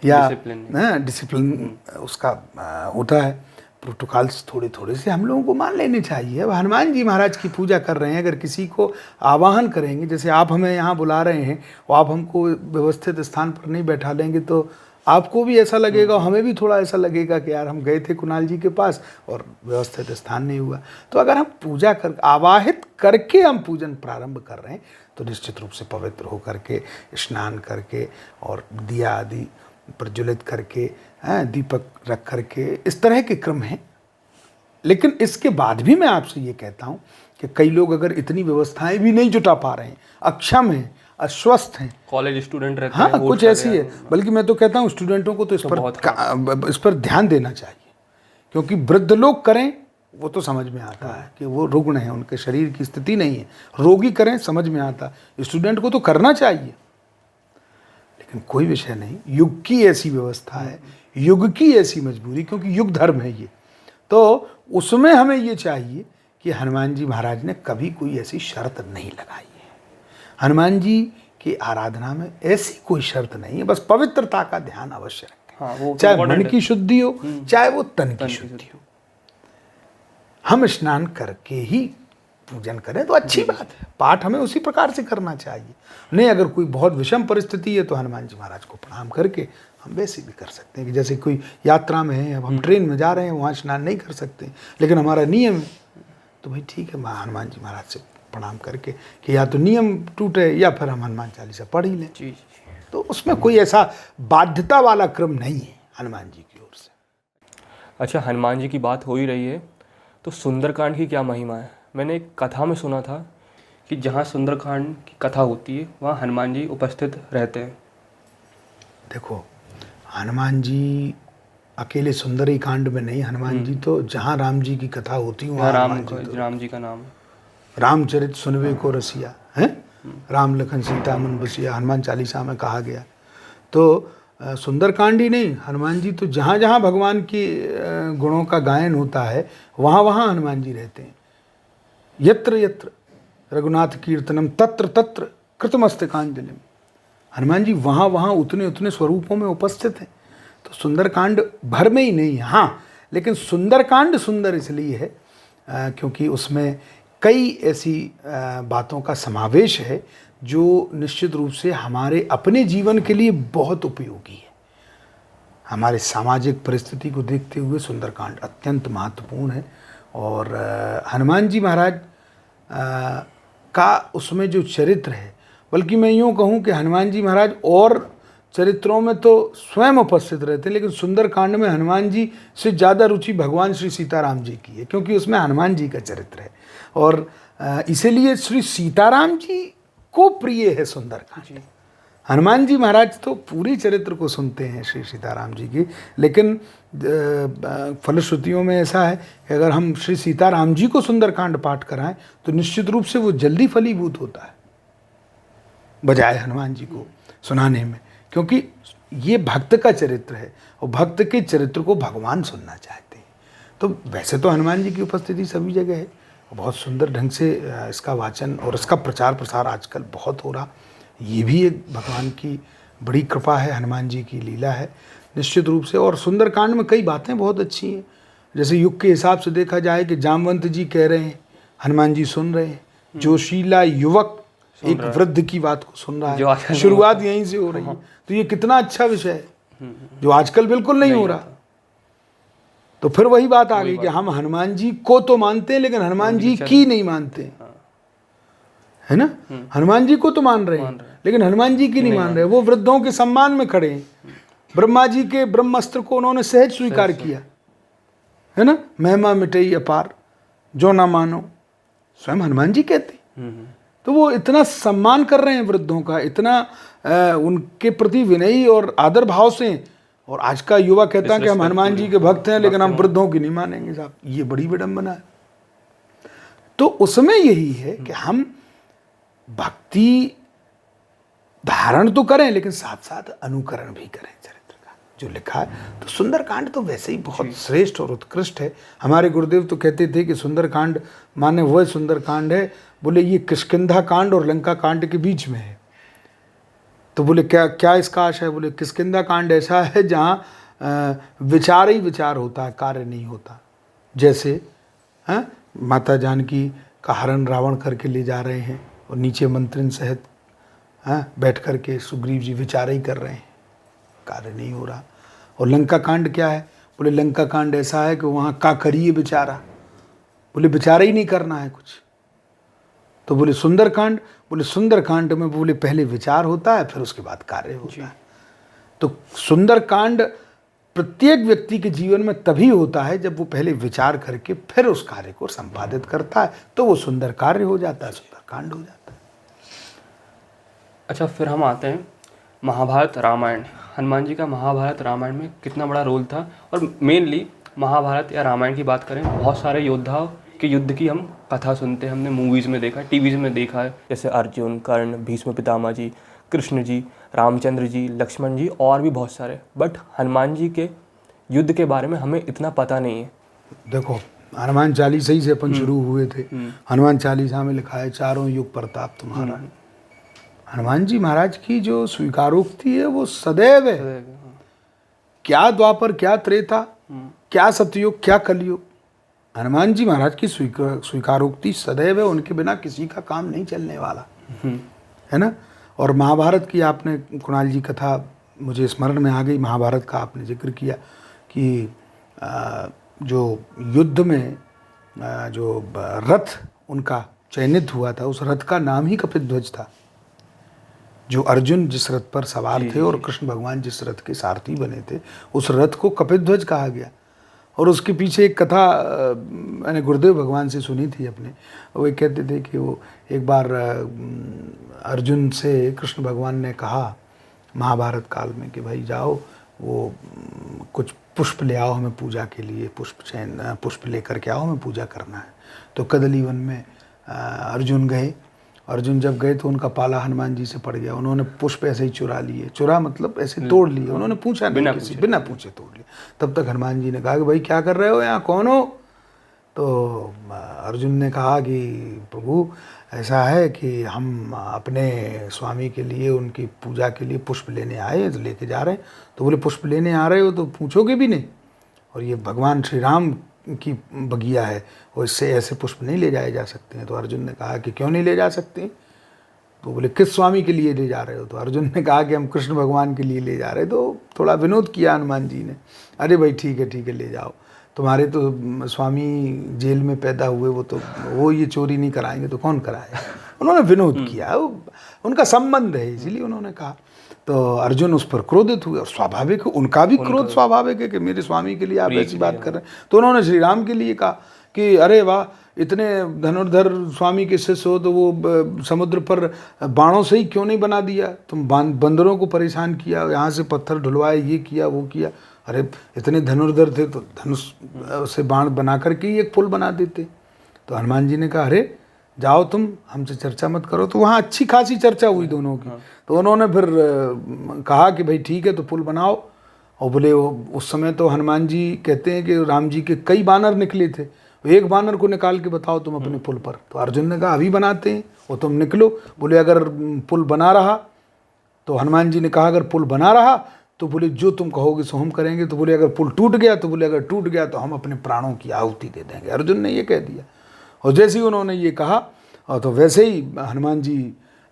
या डिसिप्लिन उसका होता है, प्रोटोकॉल्स थोड़े थोड़े से हम लोगों को मान लेने चाहिए। अब हनुमान जी महाराज की पूजा कर रहे हैं, अगर किसी को आवाहन करेंगे, जैसे आप हमें यहाँ बुला रहे हैं और आप हमको व्यवस्थित स्थान पर नहीं बैठा लेंगे तो आपको भी ऐसा लगेगा, हमें भी थोड़ा ऐसा लगेगा कि यार हम गए थे कुणाल जी के पास और व्यवस्थित स्थान नहीं हुआ। तो अगर हम पूजा कर आवाहित करके हम पूजन प्रारंभ कर रहे हैं तो निश्चित रूप से पवित्र होकर के, स्नान करके और दिया आदि प्रज्वलित करके, दीपक रख करके, इस तरह के क्रम हैं। लेकिन इसके बाद भी मैं आपसे ये कहता हूँ कि कई लोग अगर इतनी व्यवस्थाएं भी नहीं जुटा पा रहे हैं, अक्षम हैं, अस्वस्थ हैं, कॉलेज स्टूडेंट रहते हैं, हाँ कुछ ऐसी है, बल्कि मैं तो कहता हूँ स्टूडेंटों को तो इस पर ध्यान देना चाहिए। क्योंकि वृद्ध लोग करें वो तो समझ में आता है कि वो रुग्ण है, उनके शरीर की स्थिति नहीं है। रोगी करें समझ में आता, स्टूडेंट को तो करना चाहिए। लेकिन कोई विषय नहीं, युग की ऐसी व्यवस्था है, युग की ऐसी मजबूरी, क्योंकि युग धर्म है ये, तो उसमें हमें ये चाहिए कि हनुमान जी महाराज ने कभी कोई ऐसी शर्त नहीं लगाई है। हनुमान जी की आराधना में ऐसी कोई शर्त नहीं है, बस पवित्रता का ध्यान अवश्य रखें। हाँ, चाहे मन की शुद्धि हो, चाहे वो तन की शुद्धि हो। हम स्नान करके ही पूजन करें तो अच्छी बात है, पाठ हमें उसी प्रकार से करना चाहिए। नहीं, अगर कोई बहुत विषम परिस्थिति है तो हनुमान जी महाराज को प्रणाम करके हम वैसे भी कर सकते हैं कि जैसे कोई यात्रा में है, अब हम ट्रेन में जा रहे हैं, वहाँ स्नान नहीं कर सकते, लेकिन हमारा नियम है, तो भाई ठीक है, हनुमान जी महाराज से प्रणाम करके कि या तो नियम टूटे या फिर हम हनुमान चालीसा पढ़ ही लें। तो उसमें कोई ऐसा बाध्यता वाला क्रम नहीं है हनुमान जी की ओर से। अच्छा, हनुमान जी की बात हो ही रही है तो सुंदरकांड की क्या महिमा है? मैंने एक कथा में सुना था कि जहाँ सुंदरकांड की कथा होती है वहाँ हनुमान जी उपस्थित रहते हैं। देखो, हनुमान जी अकेले सुंदरी कांड में नहीं, हनुमान जी तो जहाँ राम जी की कथा होती है वहाँ राम जी का नाम रामचरित सुनवे को रसिया है, राम लखन सीता मन बसिया हनुमान चालीसा में कहा गया। तो सुंदरकांड ही नहीं, हनुमान जी तो जहाँ जहाँ भगवान की गुणों का गायन होता है वहाँ वहाँ हनुमान जी रहते हैं। यत्र यत्र रघुनाथ कीर्तनम तत्र तत्र कृतमस्तकांजलिम। हनुमान जी वहाँ वहाँ उतने उतने स्वरूपों में उपस्थित हैं। तो सुंदरकांड भर में ही नहीं है, हाँ, लेकिन सुंदरकांड सुंदर इसलिए है क्योंकि उसमें कई ऐसी बातों का समावेश है जो निश्चित रूप से हमारे अपने जीवन के लिए बहुत उपयोगी है। हमारे सामाजिक परिस्थिति को देखते हुए सुंदरकांड अत्यंत महत्वपूर्ण है। और हनुमान जी महाराज का उसमें जो चरित्र है, बल्कि मैं यूँ कहूँ कि हनुमान जी महाराज और चरित्रों में तो स्वयं उपस्थित रहते हैं, लेकिन सुंदरकांड में हनुमान जी से ज़्यादा रुचि भगवान श्री सीताराम जी की है, क्योंकि उसमें हनुमान जी का चरित्र है। और इसीलिए श्री सीताराम जी को प्रिय है सुंदरकांड। हनुमान जी महाराज तो पूरी चरित्र को सुनते हैं श्री सीताराम जी की, लेकिन फलश्रुतियों में ऐसा है कि अगर हम श्री सीताराम जी को सुंदरकांड पाठ कराएं तो निश्चित रूप से वो जल्दी फलीभूत होता है बजाय हनुमान जी को सुनाने में, क्योंकि ये भक्त का चरित्र है और भक्त के चरित्र को भगवान सुनना चाहते हैं। तो वैसे तो हनुमान जी की उपस्थिति सभी जगह है, बहुत सुंदर ढंग से इसका वाचन और इसका प्रचार प्रसार आजकल बहुत हो रहा। ये भी एक भगवान की बड़ी कृपा है, हनुमान जी की लीला है निश्चित रूप से। और सुंदरकांड में कई बातें बहुत अच्छी हैं, जैसे युग के हिसाब से देखा जाए कि जामवंत जी कह रहे हैं, हनुमान जी सुन रहे हैं, जोशीला युवक एक वृद्ध की बात को सुन रहा है, शुरुआत यहीं से हो रही है। तो ये कितना अच्छा विषय है जो आजकल बिल्कुल नहीं हो रहा। तो फिर वही बात आ गई कि हम हनुमान जी को तो मानते हैं लेकिन हनुमान जी की नहीं मानते, है ना। हनुमान जी को तो मान रहे हैं लेकिन हनुमान जी की नहीं मान रहे। वो वृद्धों के सम्मान में खड़े हैं, ब्रह्मा जी के ब्रह्मास्त्र को उन्होंने सहज स्वीकार किया, है ना। महिमा मिटई अपार जो ना मानो, स्वयं हनुमान जी कहते। तो वो इतना सम्मान कर रहे हैं वृद्धों का, इतना उनके प्रति विनयी और आदर भाव से। और आज का युवा कहता है कि हम हनुमान जी के भक्त हैं लेकिन हम वृद्धों की नहीं मानेंगे साहब, ये बड़ी विडंबना है। तो उसमें यही है कि हम भक्ति धारण तो करें लेकिन साथ साथ अनुकरण भी करें चरित्र का जो लिखा है। तो सुंदरकांड तो वैसे ही बहुत श्रेष्ठ और उत्कृष्ट है। हमारे गुरुदेव तो कहते थे कि सुंदरकांड माने वह सुंदरकांड है, बोले ये किष्किंधा कांड और लंका कांड के बीच में है। तो बोले क्या क्या इसका आशय है? बोले किष्किंधा कांड ऐसा है जहाँ विचार ही विचार होता है, कार्य नहीं होता। जैसे माता जानकी का हरण रावण करके ले जा रहे हैं और नीचे मंत्रिन सहित बैठ कर के सुग्रीव जी विचार ही कर रहे हैं, कार्य नहीं हो रहा। और लंका कांड क्या है? बोले लंका कांड ऐसा है कि वहाँ का करिए बेचारा, बोले बेचारा ही नहीं करना है कुछ। तो बोले सुंदरकांड, बोले सुंदरकांड में बोले पहले विचार होता है फिर उसके बाद कार्य होता है। तो सुंदरकांड प्रत्येक व्यक्ति के जीवन में तभी होता है जब वो पहले विचार करके फिर उस कार्य को संपादित करता है, तो वो सुंदर कार्य हो जाता है, सुंदरकांड हो जाता है। अच्छा, फिर हम आते हैं महाभारत रामायण। हनुमान जी का महाभारत रामायण में कितना बड़ा रोल था। और मेनली महाभारत या रामायण की बात करें, बहुत सारे योद्धाओं के युद्ध की हम कथा सुनते हैं, हमने मूवीज़ में देखा है, टीवीज़ में देखा है, जैसे अर्जुन, कर्ण, भीष्म पितामह जी, कृष्ण जी, रामचंद्र जी, लक्ष्मण जी और भी बहुत सारे। बट हनुमान जी के युद्ध के बारे में हमें इतना पता नहीं है। देखो, हनुमान चालीसा ही से अपन शुरू हुए थे। हनुमान चालीसा में लिखा है चारों युग प्रताप तुम्हारा। हनुमान जी महाराज की जो स्वीकारोक्ति है वो सदैव है। क्या द्वापर, क्या त्रेता, क्या सतयुग, क्या कलयुग, हनुमान जी महाराज की स्वीकारोक्ति सदैव है। उनके बिना किसी का काम नहीं चलने वाला, है ना। और महाभारत की आपने, कुणाल जी कथा मुझे स्मरण में आ गई, महाभारत का आपने जिक्र किया कि जो युद्ध में जो रथ उनका चयनित हुआ था, उस रथ का नाम ही कपिध्वज था। जो अर्जुन जिस रथ पर सवार थे और कृष्ण भगवान जिस रथ के सारथी बने थे, उस रथ को कपिध्वज कहा गया। और उसके पीछे एक कथा मैंने गुरुदेव भगवान से सुनी थी अपने। वो कहते थे कि वो एक बार अर्जुन से कृष्ण भगवान ने कहा महाभारत काल में कि भाई जाओ, वो कुछ पुष्प ले आओ हमें पूजा के लिए, पुष्प लेकर के आओ, हमें पूजा करना है। तो कदली वन में अर्जुन गए अर्जुन जब गए तो उनका पाला हनुमान जी से पड़ गया। उन्होंने पुष्प ऐसे ही चुरा लिए, चुरा मतलब ऐसे तोड़ लिए, उन्होंने पूछा नहीं, किसी बिना पूछे तोड़ लिए। तब तक हनुमान जी ने कहा कि भाई क्या कर रहे हो यहाँ, कौन हो? तो अर्जुन ने कहा कि प्रभु ऐसा है कि हम अपने स्वामी के लिए, उनकी पूजा के लिए पुष्प लेने आए हैं, तो लेके जा रहे हैं। तो बोले पुष्प लेने आ रहे हो तो पूछोगे भी नहीं, और ये भगवान श्री राम की बगिया है और इससे ऐसे पुष्प नहीं ले जाए जा सकते हैं। तो अर्जुन ने कहा कि क्यों नहीं ले जा सकते? तो बोले किस स्वामी के लिए ले जा रहे हो? तो अर्जुन ने कहा कि हम कृष्ण भगवान के लिए ले जा रहे। तो थोड़ा विनोद किया हनुमान जी ने, अरे भाई ठीक है ले जाओ, तुम्हारे तो स्वामी जेल में पैदा हुए, वो ये चोरी नहीं कराएंगे तो कौन कराएगा? उन्होंने विनोद किया, उनका संबंध है इसीलिए उन्होंने कहा। तो अर्जुन उस पर क्रोधित हुए, और स्वाभाविक है, उनका भी क्रोध स्वाभाविक है कि मेरे स्वामी के लिए आप ऐसी बात कर रहे हैं। तो उन्होंने श्री राम के लिए कहा कि अरे वाह, इतने धनुर्धर स्वामी के शिष्य हो तो वो समुद्र पर बाणों से ही क्यों नहीं बना दिया? तुम बंदरों को परेशान किया, यहाँ से पत्थर ढुलवाए, ये किया वो किया। अरे इतने धनुर्धर थे तो धनुष से बाण बना करके ही एक पुल बना देते। तो हनुमान जी ने कहा अरे जाओ तुम, हमसे चर्चा मत करो। तो वहाँ अच्छी खासी चर्चा हुई दोनों की। तो उन्होंने फिर कहा कि भाई ठीक है तो पुल बनाओ। और बोले उस समय तो हनुमान जी कहते हैं कि राम जी के कई बानर निकले थे, एक बानर को निकाल के बताओ तुम अपने पुल पर। तो अर्जुन ने कहा अभी बनाते हैं, और तुम निकलो। बोले अगर पुल बना रहा, तो हनुमान जी ने कहा अगर पुल बना रहा तो बोले जो तुम कहोगे सो हम करेंगे। तो बोले अगर पुल टूट गया, तो बोले अगर टूट गया तो हम अपने प्राणों की आहुति दे देंगे। अर्जुन ने ये कह दिया। और जैसे ही उन्होंने ये कहा, और तो वैसे ही हनुमान जी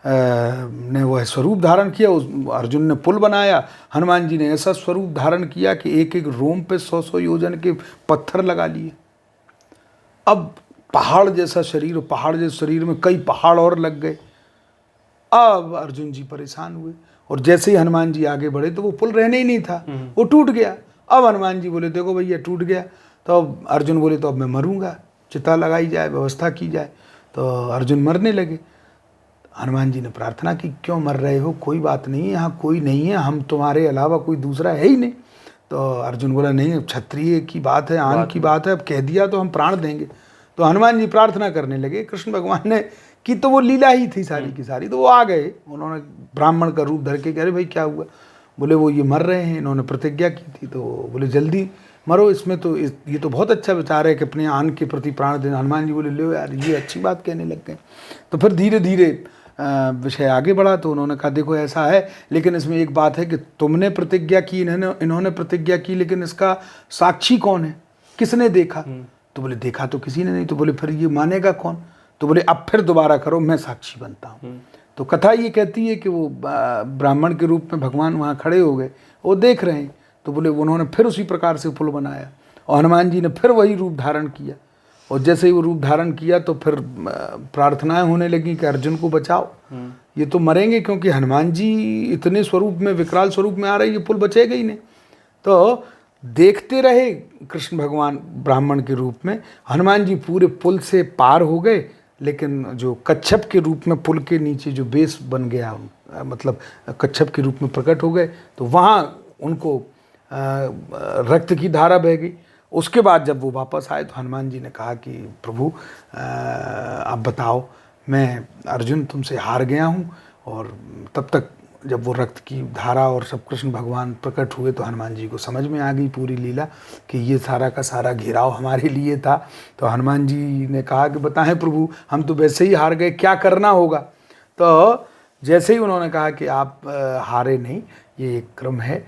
ने वह स्वरूप धारण किया। उस अर्जुन ने पुल बनाया, हनुमान जी ने ऐसा स्वरूप धारण किया कि एक एक रोम पे 100-100 योजन के पत्थर लगा लिए। अब पहाड़ जैसा शरीर, पहाड़ जैसे शरीर में कई पहाड़ और लग गए। अब अर्जुन जी परेशान हुए, और जैसे ही हनुमान जी आगे बढ़े तो वो पुल रहने ही नहीं था, वो टूट गया। अब हनुमान जी बोले देखो भैया टूट गया। तो अब अर्जुन बोले तो अब मैं मरूंगा, चिता लगाई जाए, व्यवस्था की जाए। तो अर्जुन मरने लगे। हनुमान जी ने प्रार्थना की क्यों मर रहे हो, कोई बात नहीं है, यहाँ कोई नहीं है, हम तुम्हारे अलावा कोई दूसरा है ही नहीं। तो अर्जुन बोला नहीं, क्षत्रिय की बात है, आन की बात है, अब कह दिया तो हम प्राण देंगे। तो हनुमान जी प्रार्थना करने लगे। कृष्ण भगवान ने की तो वो लीला ही थी सारी की सारी। तो वो आ गए, उन्होंने ब्राह्मण का रूप धर के कह रहे भाई क्या हुआ? बोले वो ये मर रहे हैं, इन्होंने प्रतिज्ञा की थी। तो बोले जल्दी मरो, इसमें तो ये तो बहुत अच्छा विचार है कि अपने आन के प्रति प्राण देना। हनुमान जी बोले लो यार ये अच्छी बात कहने लग गए। तो फिर धीरे धीरे विषय आगे बढ़ा। तो उन्होंने कहा देखो ऐसा है, लेकिन इसमें एक बात है कि तुमने प्रतिज्ञा की, इन्होंने प्रतिज्ञा की, लेकिन इसका साक्षी कौन है, किसने देखा? तो बोले देखा तो किसी ने नहीं। तो बोले फिर ये मानेगा कौन? तो बोले अब फिर दोबारा करो, मैं साक्षी बनता हूँ। तो कथा ये कहती है कि वो ब्राह्मण के रूप में भगवान वहाँ खड़े हो गए, वो देख रहे हैं। तो बोले उन्होंने फिर उसी प्रकार से पुल बनाया, और हनुमान जी ने फिर वही रूप धारण किया। और जैसे ही वो रूप धारण किया तो फिर प्रार्थनाएं होने लगी कि अर्जुन को बचाओ, ये तो मरेंगे, क्योंकि हनुमान जी इतने स्वरूप में, विकराल स्वरूप में आ रहे, ये पुल बचेगा ही नहीं। तो देखते रहे कृष्ण भगवान ब्राह्मण के रूप में। हनुमान जी पूरे पुल से पार हो गए, लेकिन जो कच्छप के रूप में पुल के नीचे जो बेस बन गया, मतलब कच्छप के रूप में प्रकट हो गए, तो वहाँ उनको रक्त की धारा बह गई। उसके बाद जब वो वापस आए तो हनुमान जी ने कहा कि प्रभु आप बताओ, मैं अर्जुन तुमसे हार गया हूँ। और तब तक जब वो रक्त की धारा और सब कृष्ण भगवान प्रकट हुए तो हनुमान जी को समझ में आ गई पूरी लीला कि ये सारा का सारा घेराव हमारे लिए था। तो हनुमान जी ने कहा कि बताएं प्रभु, हम तो वैसे ही हार गए, क्या करना होगा? तो जैसे ही उन्होंने कहा कि आप हारे नहीं, ये एक क्रम है।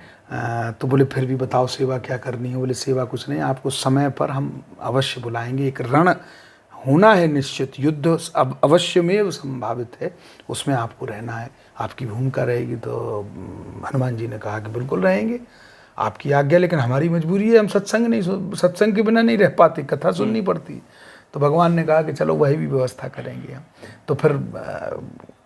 तो बोले फिर भी बताओ सेवा क्या करनी है? बोले सेवा कुछ नहीं, आपको समय पर हम अवश्य बुलाएंगे, एक रण होना है निश्चित, युद्ध अब अवश्य में संभावित है, उसमें आपको रहना है, आपकी भूमिका रहेगी। तो हनुमान जी ने कहा कि बिल्कुल रहेंगे, आपकी आज्ञा, लेकिन हमारी मजबूरी है, हम सत्संग के बिना नहीं रह पाते, कथा सुननी पड़ती। तो भगवान ने कहा कि चलो वही भी व्यवस्था करेंगे हम। तो फिर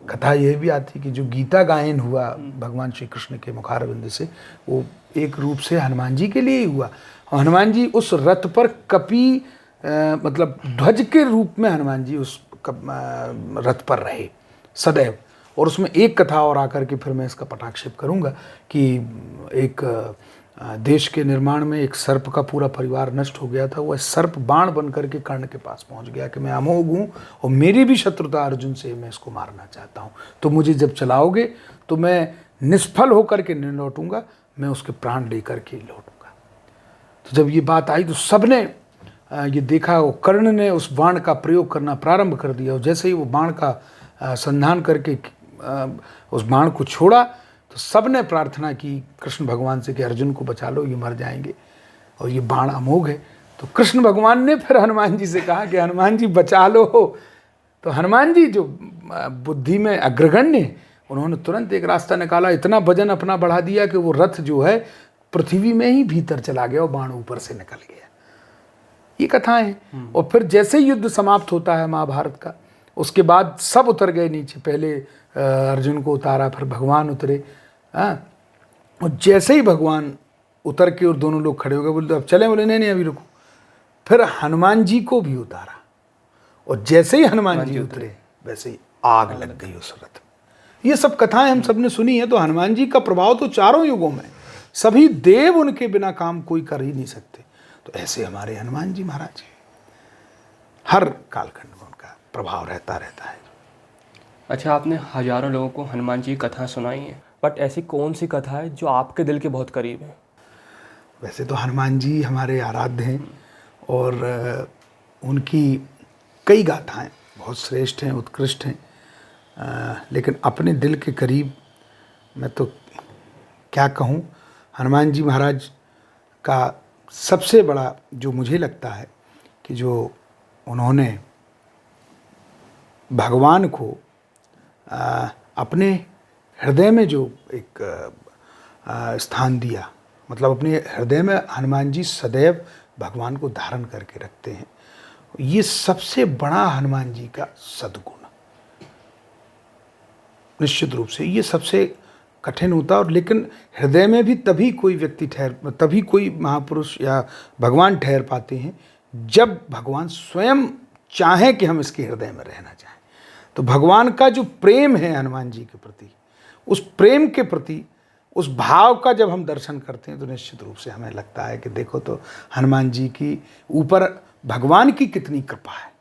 कथा यह भी आती कि जो गीता गायन हुआ भगवान श्री कृष्ण के मुखारविंद से, वो एक रूप से हनुमान जी के लिए ही हुआ। हनुमान जी उस रथ पर कपि मतलब ध्वज के रूप में हनुमान जी उस रथ पर रहे सदैव। और उसमें एक कथा और आकर के फिर मैं इसका पटाक्षेप करूंगा कि एक देश के निर्माण में एक सर्प का पूरा परिवार नष्ट हो गया था, वह सर्प बाण बन करके कर्ण के पास पहुंच गया कि मैं अमोघ हूँ और मेरी भी शत्रुता अर्जुन से, मैं इसको मारना चाहता हूँ, तो मुझे जब चलाओगे तो मैं निष्फल होकर के नहीं लौटूंगा, मैं उसके प्राण लेकर के लौटूंगा। तो जब ये बात आई तो सबने ये देखा, वो कर्ण ने उस बाण का प्रयोग करना प्रारंभ कर दिया और जैसे ही वो बाण का संधान करके उस बाण को छोड़ा तो सबने प्रार्थना की कृष्ण भगवान से कि अर्जुन को बचा लो, ये मर जाएंगे और ये बाण अमोघ है। तो कृष्ण भगवान ने फिर हनुमान जी से कहा कि हनुमान जी बचा लो। तो हनुमान जी जो बुद्धि में अग्रगण्य, उन्होंने तुरंत एक रास्ता निकाला, इतना वजन अपना बढ़ा दिया कि वो रथ जो है पृथ्वी में ही भीतर चला गया और बाण ऊपर से निकल गया। ये कथाएं हैं। और फिर जैसे युद्ध समाप्त होता है महाभारत का, उसके बाद सब उतर गए नीचे, पहले अर्जुन को उतारा, फिर भगवान उतरे। और जैसे ही भगवान उतर के और दोनों लोग खड़े हो गए, बोले अब चले, बोले नहीं अभी रुको। फिर हनुमान जी को भी उतारा और जैसे ही हनुमान जी उतरे वैसे ही आग लग गई उस रथ में। ये सब कथाएं हम सब ने सुनी है। तो हनुमान जी का प्रभाव तो चारों युगों में, सभी देव उनके बिना काम कोई कर ही नहीं सकते। तो ऐसे हमारे हनुमान जी महाराज हर कालखंड में उनका प्रभाव रहता है। अच्छा, आपने हजारों लोगों को हनुमान जी की कथा सुनाई है, बट ऐसी कौन सी कथा है जो आपके दिल के बहुत करीब है? वैसे तो हनुमान जी हमारे आराध्य हैं और उनकी कई गाथाएं बहुत श्रेष्ठ हैं, उत्कृष्ट हैं, लेकिन अपने दिल के करीब मैं तो क्या कहूँ, हनुमान जी महाराज का सबसे बड़ा जो मुझे लगता है कि जो उन्होंने भगवान को अपने हृदय में जो एक स्थान दिया, मतलब अपने हृदय में हनुमान जी सदैव भगवान को धारण करके रखते हैं। ये सबसे बड़ा हनुमान जी का सद्गुण निश्चित रूप से, ये सबसे कठिन होता है। और लेकिन हृदय में भी तभी कोई व्यक्ति तभी कोई महापुरुष या भगवान ठहर पाते हैं जब भगवान स्वयं चाहे कि हम इसके हृदय में रहना चाहें। तो भगवान का जो प्रेम है हनुमान जी के प्रति, उस प्रेम के प्रति, उस भाव का जब हम दर्शन करते हैं तो निश्चित रूप से हमें लगता है कि देखो तो हनुमान जी की ऊपर भगवान की कितनी कृपा है।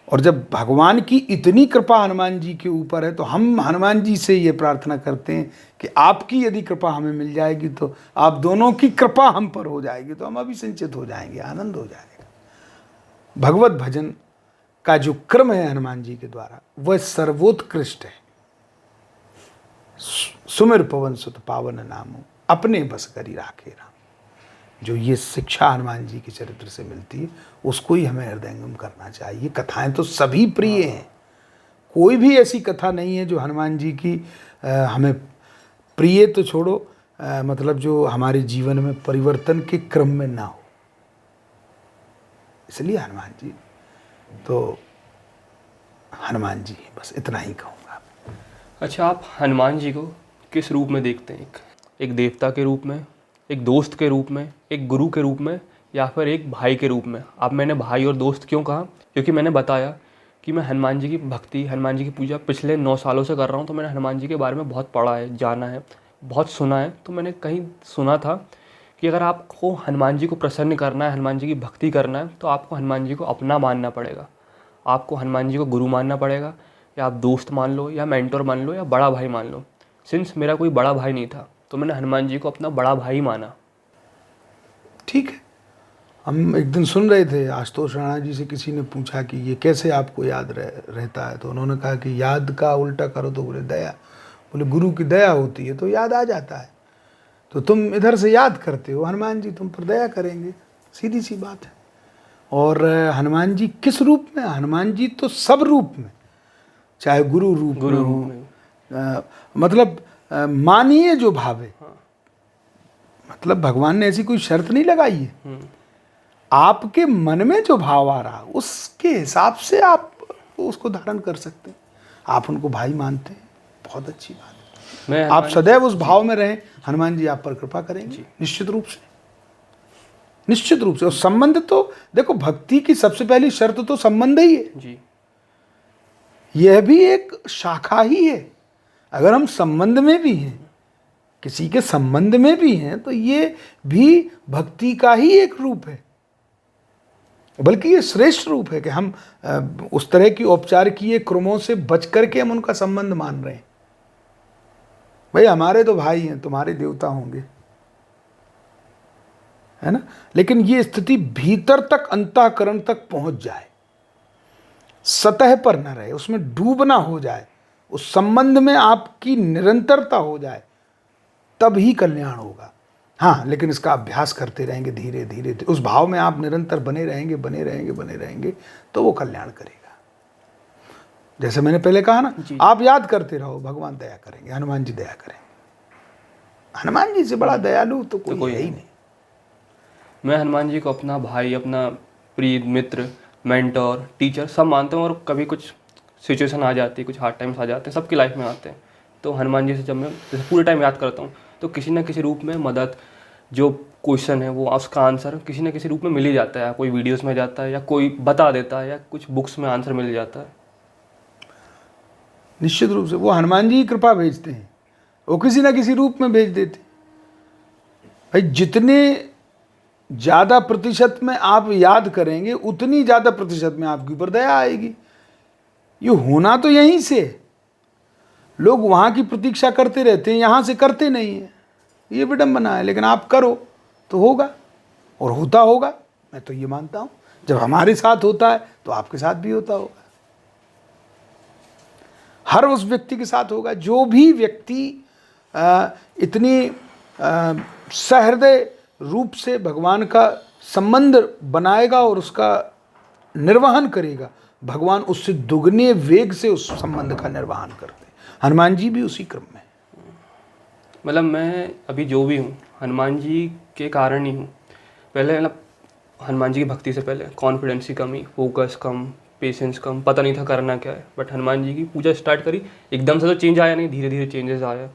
और जब भगवान की इतनी कृपा हनुमान जी के ऊपर है तो हम हनुमान जी से ये प्रार्थना करते हैं कि आपकी यदि कृपा हमें मिल जाएगी तो आप दोनों की कृपा हम पर हो जाएगी तो हम अभिसिंचित हो जाएंगे, आनंद हो जाएगा। भगवत भजन का जो क्रम है हनुमान जी के द्वारा वह सर्वोत्कृष्ट है। सुमिर पवन सुत पावन नामो, अपने बस करी राखे राम। जो ये शिक्षा हनुमान जी के चरित्र से मिलती है उसको ही हमें हृदयंगम करना चाहिए। कथाएं तो सभी प्रिय हैं, कोई भी ऐसी कथा नहीं है जो हनुमान जी की हमें प्रिय तो छोड़ो, मतलब जो हमारे जीवन में परिवर्तन के क्रम में ना हो। इसलिए हनुमान जी तो हनुमान जी, बस इतना ही कहूँगा। अच्छा, आप हनुमान जी को किस रूप में देखते हैं? एक देवता के रूप में, एक दोस्त के रूप में, एक गुरु के रूप में, या फिर एक भाई के रूप में? अब मैंने भाई और दोस्त क्यों कहा? क्योंकि मैंने बताया कि मैं हनुमान जी की भक्ति, हनुमान जी की पूजा पिछले 9 सालों से कर रहा हूँ। तो मैंने हनुमान जी के बारे में बहुत पढ़ा है, जाना है, बहुत सुना है। तो मैंने कहीं सुना था कि अगर आपको हनुमान जी को प्रसन्न करना है, हनुमान जी की भक्ति करना है, तो आपको हनुमान जी को अपना मानना पड़ेगा। आपको हनुमान जी को गुरु मानना पड़ेगा, या आप दोस्त मान लो, या मेंटर मान लो, या बड़ा भाई मान लो। सिंस मेरा कोई बड़ा भाई नहीं था तो मैंने हनुमान जी को अपना बड़ा भाई माना। ठीक है, हम एक दिन सुन रहे थे आशुतोष राणा जी से, किसी ने पूछा कि ये कैसे आपको याद रहता है, तो उन्होंने कहा कि याद का उल्टा करो तो बोले दया। बोले गुरु की दया होती है तो याद आ जाता है, तो तुम इधर से याद करते हो, हनुमान जी तुम पर दया करेंगे, सीधी सी बात है। और हनुमान जी किस रूप में? हनुमान जी तो सब रूप में, चाहे गुरु रूप में हो, मतलब मानिए जो भावे। मतलब भगवान ने ऐसी कोई शर्त नहीं लगाई है, आपके मन में जो भाव आ रहा उसके हिसाब से आप उसको धारण कर सकते हैं। आप उनको भाई मानते हैं, बहुत अच्छी बात है। आप सदैव उस भाव में रहें, हनुमान जी आप पर कृपा करेंगे निश्चित रूप से, निश्चित रूप से। और संबंध तो देखो, भक्ति की सबसे पहली शर्त तो संबंध ही है जी। यह भी एक शाखा ही है। अगर हम संबंध में भी हैं किसी के संबंध में भी हैं तो ये भी भक्ति का ही एक रूप है, बल्कि ये श्रेष्ठ रूप है कि हम उस तरह की औपचारिकीय क्रमों से बच करके हम उनका संबंध मान रहे हैं। भाई हमारे तो भाई हैं, तुम्हारे देवता होंगे, है ना। लेकिन ये स्थिति भीतर तक, अंतःकरण तक पहुंच जाए, सतह पर न रहे, उसमें डूबना हो जाए, उस संबंध में आपकी निरंतरता हो जाए, तब ही कल्याण होगा। हाँ, लेकिन इसका अभ्यास करते रहेंगे, धीरे धीरे उस भाव में आप निरंतर बने रहेंगे तो वो कल्याण करेगा। जैसे मैंने पहले कहा ना, आप याद करते रहो, भगवान दया करेंगे, हनुमान जी दया करेंगे। हनुमान जी से बड़ा दयालु तो कोई है ही नहीं। मैं हनुमान जी को अपना भाई, अपना प्रिय मित्र, मेंटोर, टीचर सब मानता हूँ। और कभी कुछ सिचुएशन आ जाती है, कुछ हार्ड टाइम्स आ जाते हैं, सबकी लाइफ में आते हैं, तो हनुमान जी से जब मैं जैसे पूरे टाइम याद करता हूँ तो किसी ना किसी रूप में मदद, जो क्वेश्चन है वो उसका आंसर किसी ना किसी रूप में मिल ही जाता है। कोई वीडियोस में जाता है, या कोई बता देता है, या कुछ बुक्स में आंसर मिल जाता है। निश्चित रूप से वो हनुमान जी कृपा भेजते हैं, वो किसी ना किसी रूप में भेज देते हैं। भाई जितने ज़्यादा प्रतिशत में आप याद करेंगे, उतनी ज़्यादा प्रतिशत में आपके ऊपर दया आएगी। ये होना तो यहीं से, लोग वहाँ की प्रतीक्षा करते रहते हैं, यहाँ से करते नहीं हैं, ये विडंबना है। लेकिन आप करो तो होगा, और होता होगा। मैं तो ये मानता हूँ जब हमारे साथ होता है तो आपके साथ भी होता होगा, हर उस व्यक्ति के साथ होगा। जो भी व्यक्ति इतनी सहृदय रूप से भगवान का संबंध बनाएगा और उसका निर्वहन करेगा, भगवान उससे दुगने वेग से उस संबंध का निर्वहन करते हैं। हनुमान जी भी उसी क्रम में। मतलब मैं अभी जो भी हूँ हनुमान जी के कारण ही हूँ। पहले मतलब हनुमान जी की भक्ति से पहले कॉन्फिडेंस की कमी, फोकस कम, पेशेंस कम, पता नहीं था करना क्या है। बट हनुमान जी की पूजा स्टार्ट करी, एकदम से तो चेंज आया नहीं, धीरे धीरे चेंजेस आया।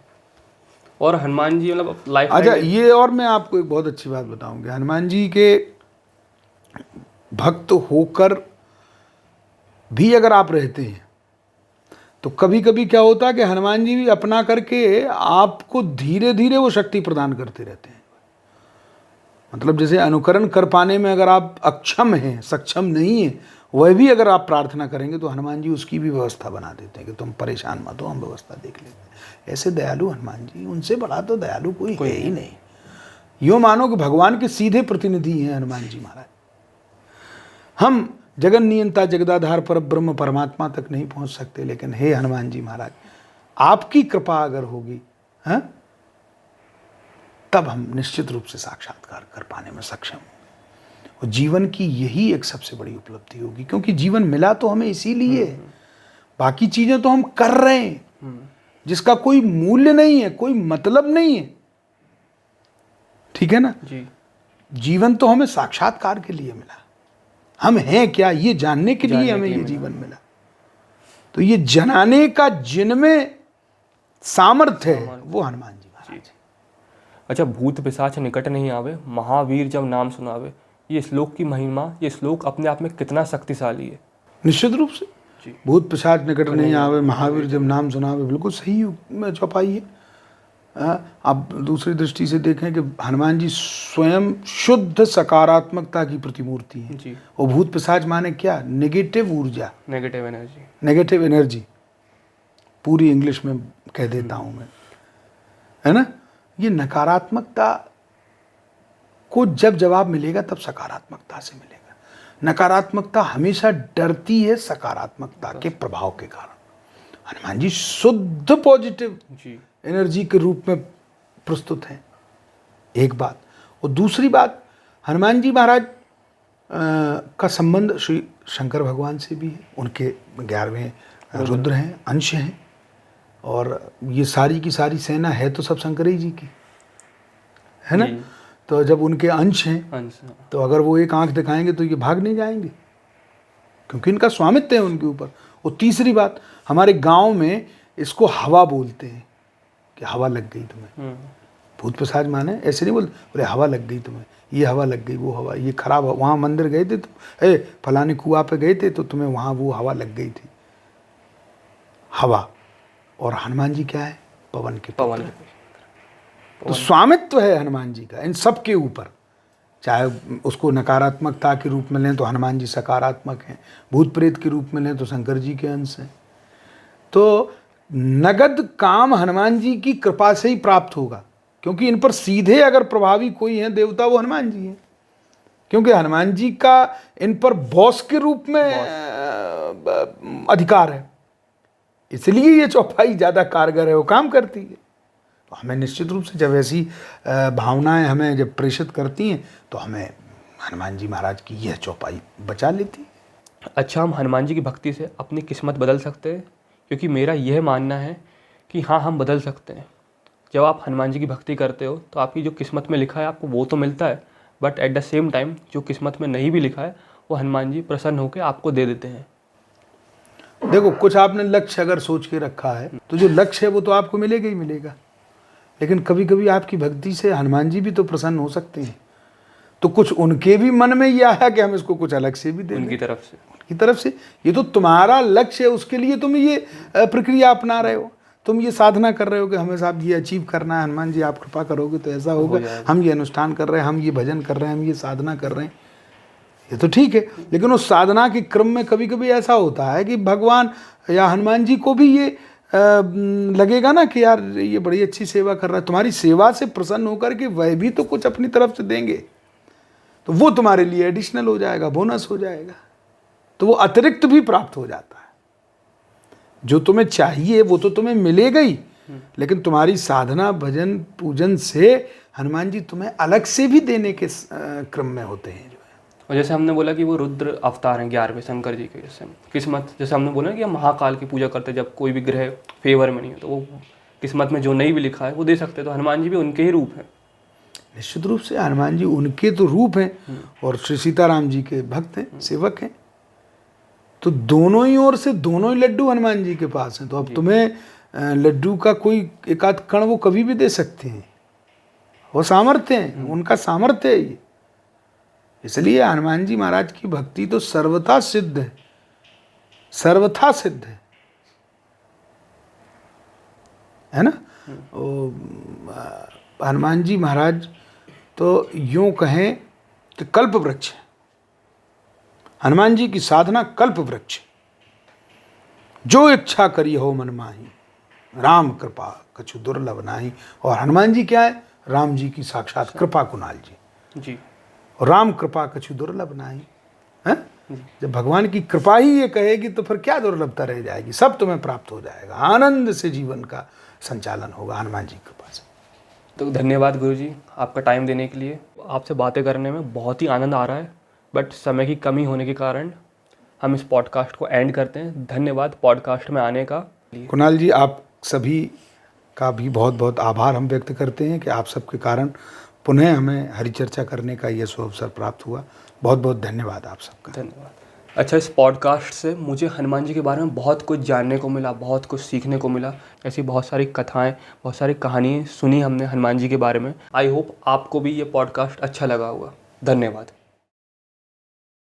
और हनुमान जी मतलब लाइफ। अच्छा, ये और मैं आपको एक बहुत अच्छी बात बताऊंगी। हनुमान जी के भक्त होकर भी अगर आप रहते हैं तो कभी कभी क्या होता है कि हनुमान जी भी अपना करके आपको धीरे धीरे वो शक्ति प्रदान करते रहते हैं। मतलब जैसे अनुकरण कर पाने में अगर आप अक्षम हैं, सक्षम नहीं है, वह भी अगर आप प्रार्थना करेंगे तो हनुमान जी उसकी भी व्यवस्था बना देते हैं कि तुम परेशान मत हो, हम व्यवस्था देख लेते हैं। ऐसे दयालु हनुमान जी, उनसे बड़ा तो दयालु कोई है ही नहीं। यूँ मानो कि भगवान के सीधे प्रतिनिधि हैं हनुमान जी महाराज। हम जगन नियंता जगदाधार पर ब्रह्म परमात्मा तक नहीं पहुंच सकते, लेकिन हे हनुमान जी महाराज, आपकी कृपा अगर होगी, हैं, तब हम निश्चित रूप से साक्षात्कार कर पाने में सक्षम होंगे। और जीवन की यही एक सबसे बड़ी उपलब्धि होगी, क्योंकि जीवन मिला तो हमें इसीलिए, बाकी चीजें तो हम कर रहे हैं जिसका कोई मूल्य नहीं है, कोई मतलब नहीं है। ठीक है ना जी। जीवन तो हमें साक्षात्कार के लिए मिला, हम हैं क्या ये जानने के लिए हमें ये जीवन मिला। तो ये जनाने का जिनमें सामर्थ्य है वो हनुमान जी महाराज। अच्छा, भूत पिशाच निकट नहीं आवे, महावीर जब नाम सुनावे, ये श्लोक की महिमा, ये श्लोक अपने आप में कितना शक्तिशाली है। निश्चित रूप से भूत पिशाच निकट नहीं आवे, महावीर जब नाम सुनावे, बिल्कुल सही में चौपाई है। आप दूसरी दृष्टि से देखें कि हनुमान जी स्वयं शुद्ध सकारात्मकता की प्रतिमूर्ति है जी। और भूत पिशाच माने क्या? नेगेटिव ऊर्जा, नेगेटिव एनर्जी, नेगेटिव एनर्जी, पूरी इंग्लिश में कह देता हूँ मैं, है ना। ये नकारात्मकता को जब जवाब मिलेगा तब सकारात्मकता से मिलेगा। नकारात्मकता हमेशा डरती है सकारात्मकता के प्रभाव के कारण। हनुमान जी शुद्ध पॉजिटिव एनर्जी के रूप में प्रस्तुत हैं, एक बात। और दूसरी बात, हनुमान जी महाराज का संबंध श्री शंकर भगवान से भी है। उनके 11वें रुद्र हैं, अंश हैं, और ये सारी की सारी सेना है तो सब शंकर ही जी की, है ना। तो जब उनके अंश हैं तो अगर वो एक आंख दिखाएंगे तो ये भाग नहीं जाएंगे, क्योंकि इनका स्वामित्व है उनके ऊपर। और तीसरी बात, हमारे गांव में इसको हवा बोलते हैं कि हवा लग गई तुम्हें। भूत पिशाच माने ऐसे नहीं बोलते, बोले हवा लग गई तुम्हें, ये हवा लग गई, वो हवा, ये खराब, वहाँ मंदिर गए थे तुम, फलाने कुआं पे गए थे तो तुम्हें वहाँ वो हवा लग गई थी। हवा। और हनुमान जी क्या है? पवन के पुत्र। तो स्वामित्व है हनुमान जी का इन सब के ऊपर, चाहे उसको नकारात्मकता के रूप में लें तो हनुमान जी सकारात्मक हैं, भूत प्रेत के रूप में लें तो शंकर जी के अंश हैं। तो नगद काम हनुमान जी की कृपा से ही प्राप्त होगा, क्योंकि इन पर सीधे अगर प्रभावी कोई है देवता वो हनुमान जी हैं, क्योंकि हनुमान जी का इन पर बॉस के रूप में अधिकार है, इसलिए ये चौपाई ज़्यादा कारगर है, वो काम करती है। तो हमें निश्चित रूप से जब ऐसी भावनाएं हमें जब प्रेषित करती हैं तो हमें हनुमान जी महाराज की यह चौपाई बचा लेती है। अच्छा, हम हनुमान जी की भक्ति से अपनी किस्मत बदल सकते हैं? क्योंकि मेरा यह मानना है कि हाँ, हम बदल सकते हैं। जब आप हनुमान जी की भक्ति करते हो तो आपकी जो किस्मत में लिखा है आपको वो तो मिलता है, but at the same time जो किस्मत में नहीं भी लिखा है वो हनुमान जी प्रसन्न होकर आपको दे देते हैं। देखो, कुछ आपने लक्ष्य अगर सोच के रखा है तो जो लक्ष्य है वो तो आपको मिलेगा ही मिलेगा, लेकिन कभी कभी आपकी भक्ति से हनुमान जी भी तो प्रसन्न हो सकते हैं। तो कुछ उनके भी मन में ये आया कि हम इसको कुछ अलग से भी दें, उनकी तरफ से। ये तो तुम्हारा लक्ष्य है, उसके लिए तुम ये प्रक्रिया अपना रहे हो, तुम ये साधना कर रहे हो कि हमें साहब ये अचीव करना है, हनुमान जी आप कृपा करोगे तो ऐसा होगा, हम ये अनुष्ठान कर रहे हैं, हम ये भजन कर रहे हैं, हम ये साधना कर रहे हैं, ये तो ठीक है। लेकिन उस साधना के क्रम में कभी कभी ऐसा होता है कि भगवान या हनुमान जी को भी ये लगेगा ना कि यार ये बड़ी अच्छी सेवा कर रहा है, तुम्हारी सेवा से प्रसन्न होकर के वह भी तो कुछ अपनी तरफ से देंगे, तो वो तुम्हारे लिए एडिशनल हो जाएगा, बोनस हो जाएगा, तो वो अतिरिक्त भी प्राप्त हो जाता है। जो तुम्हें चाहिए वो तो तुम्हें मिलेगा ही, लेकिन तुम्हारी साधना भजन पूजन से हनुमान जी तुम्हें अलग से भी देने के क्रम में होते हैं। और जैसे हमने बोला कि वो रुद्र अवतार हैं 11वें शंकर जी के, जैसे किस्मत, जैसे हमने बोला कि हम महाकाल की पूजा करते जब कोई भी ग्रह फेवर में नहीं है तो वो किस्मत में जो नहीं भी लिखा है वो दे सकते हैं, तो हनुमान जी भी उनके ही रूप हैं। निश्चित रूप से हनुमान जी उनके तो रूप हैं और श्री सीताराम जी के भक्त हैं, सेवक हैं, तो दोनों ही ओर से दोनों ही लड्डू हनुमान जी के पास हैं। तो अब तुम्हें लड्डू का कोई एक आध कण वो कभी भी दे सकते हैं, वो सामर्थ्य है, उनका सामर्थ्य है ये। इसलिए हनुमान जी महाराज की भक्ति तो सर्वथा सिद्ध है, सर्वथा सिद्ध है ना। हनुमान जी महाराज तो यूं कहें कि कल्प वृक्ष है, हनुमान जी की साधना कल्प वृक्ष, जो इच्छा करी हो मन माही, राम कृपा कछु दुर्लभ नाही। और हनुमान जी क्या है? राम जी की साक्षात कृपा कुणाल जी। और राम कृपा कछु दुर्लभ नाही है। जब भगवान की कृपा ही ये कहेगी तो फिर क्या दुर्लभता रह जाएगी, सब तुम्हें प्राप्त हो जाएगा, आनंद से जीवन का संचालन होगा हनुमान जी की कृपा से। तो धन्यवाद गुरु जी आपका टाइम देने के लिए। आपसे बातें करने में बहुत ही आनंद आ रहा है, बट समय की कमी होने के कारण हम इस पॉडकास्ट को एंड करते हैं। धन्यवाद पॉडकास्ट में आने का। कुणाल जी, आप सभी का भी बहुत बहुत आभार हम व्यक्त करते हैं कि आप सबके कारण पुनः हमें हरि चर्चा करने का ये अवसर प्राप्त हुआ। बहुत बहुत धन्यवाद आप सबका। धन्यवाद। अच्छा, इस पॉडकास्ट से मुझे हनुमान जी के बारे में बहुत कुछ जानने को मिला, बहुत कुछ सीखने को मिला। ऐसी बहुत सारी कथाएं, बहुत सारी कहानियाँ सुनी हमने हनुमान जी के बारे में। आई होप आपको भी ये पॉडकास्ट अच्छा लगा होगा। धन्यवाद।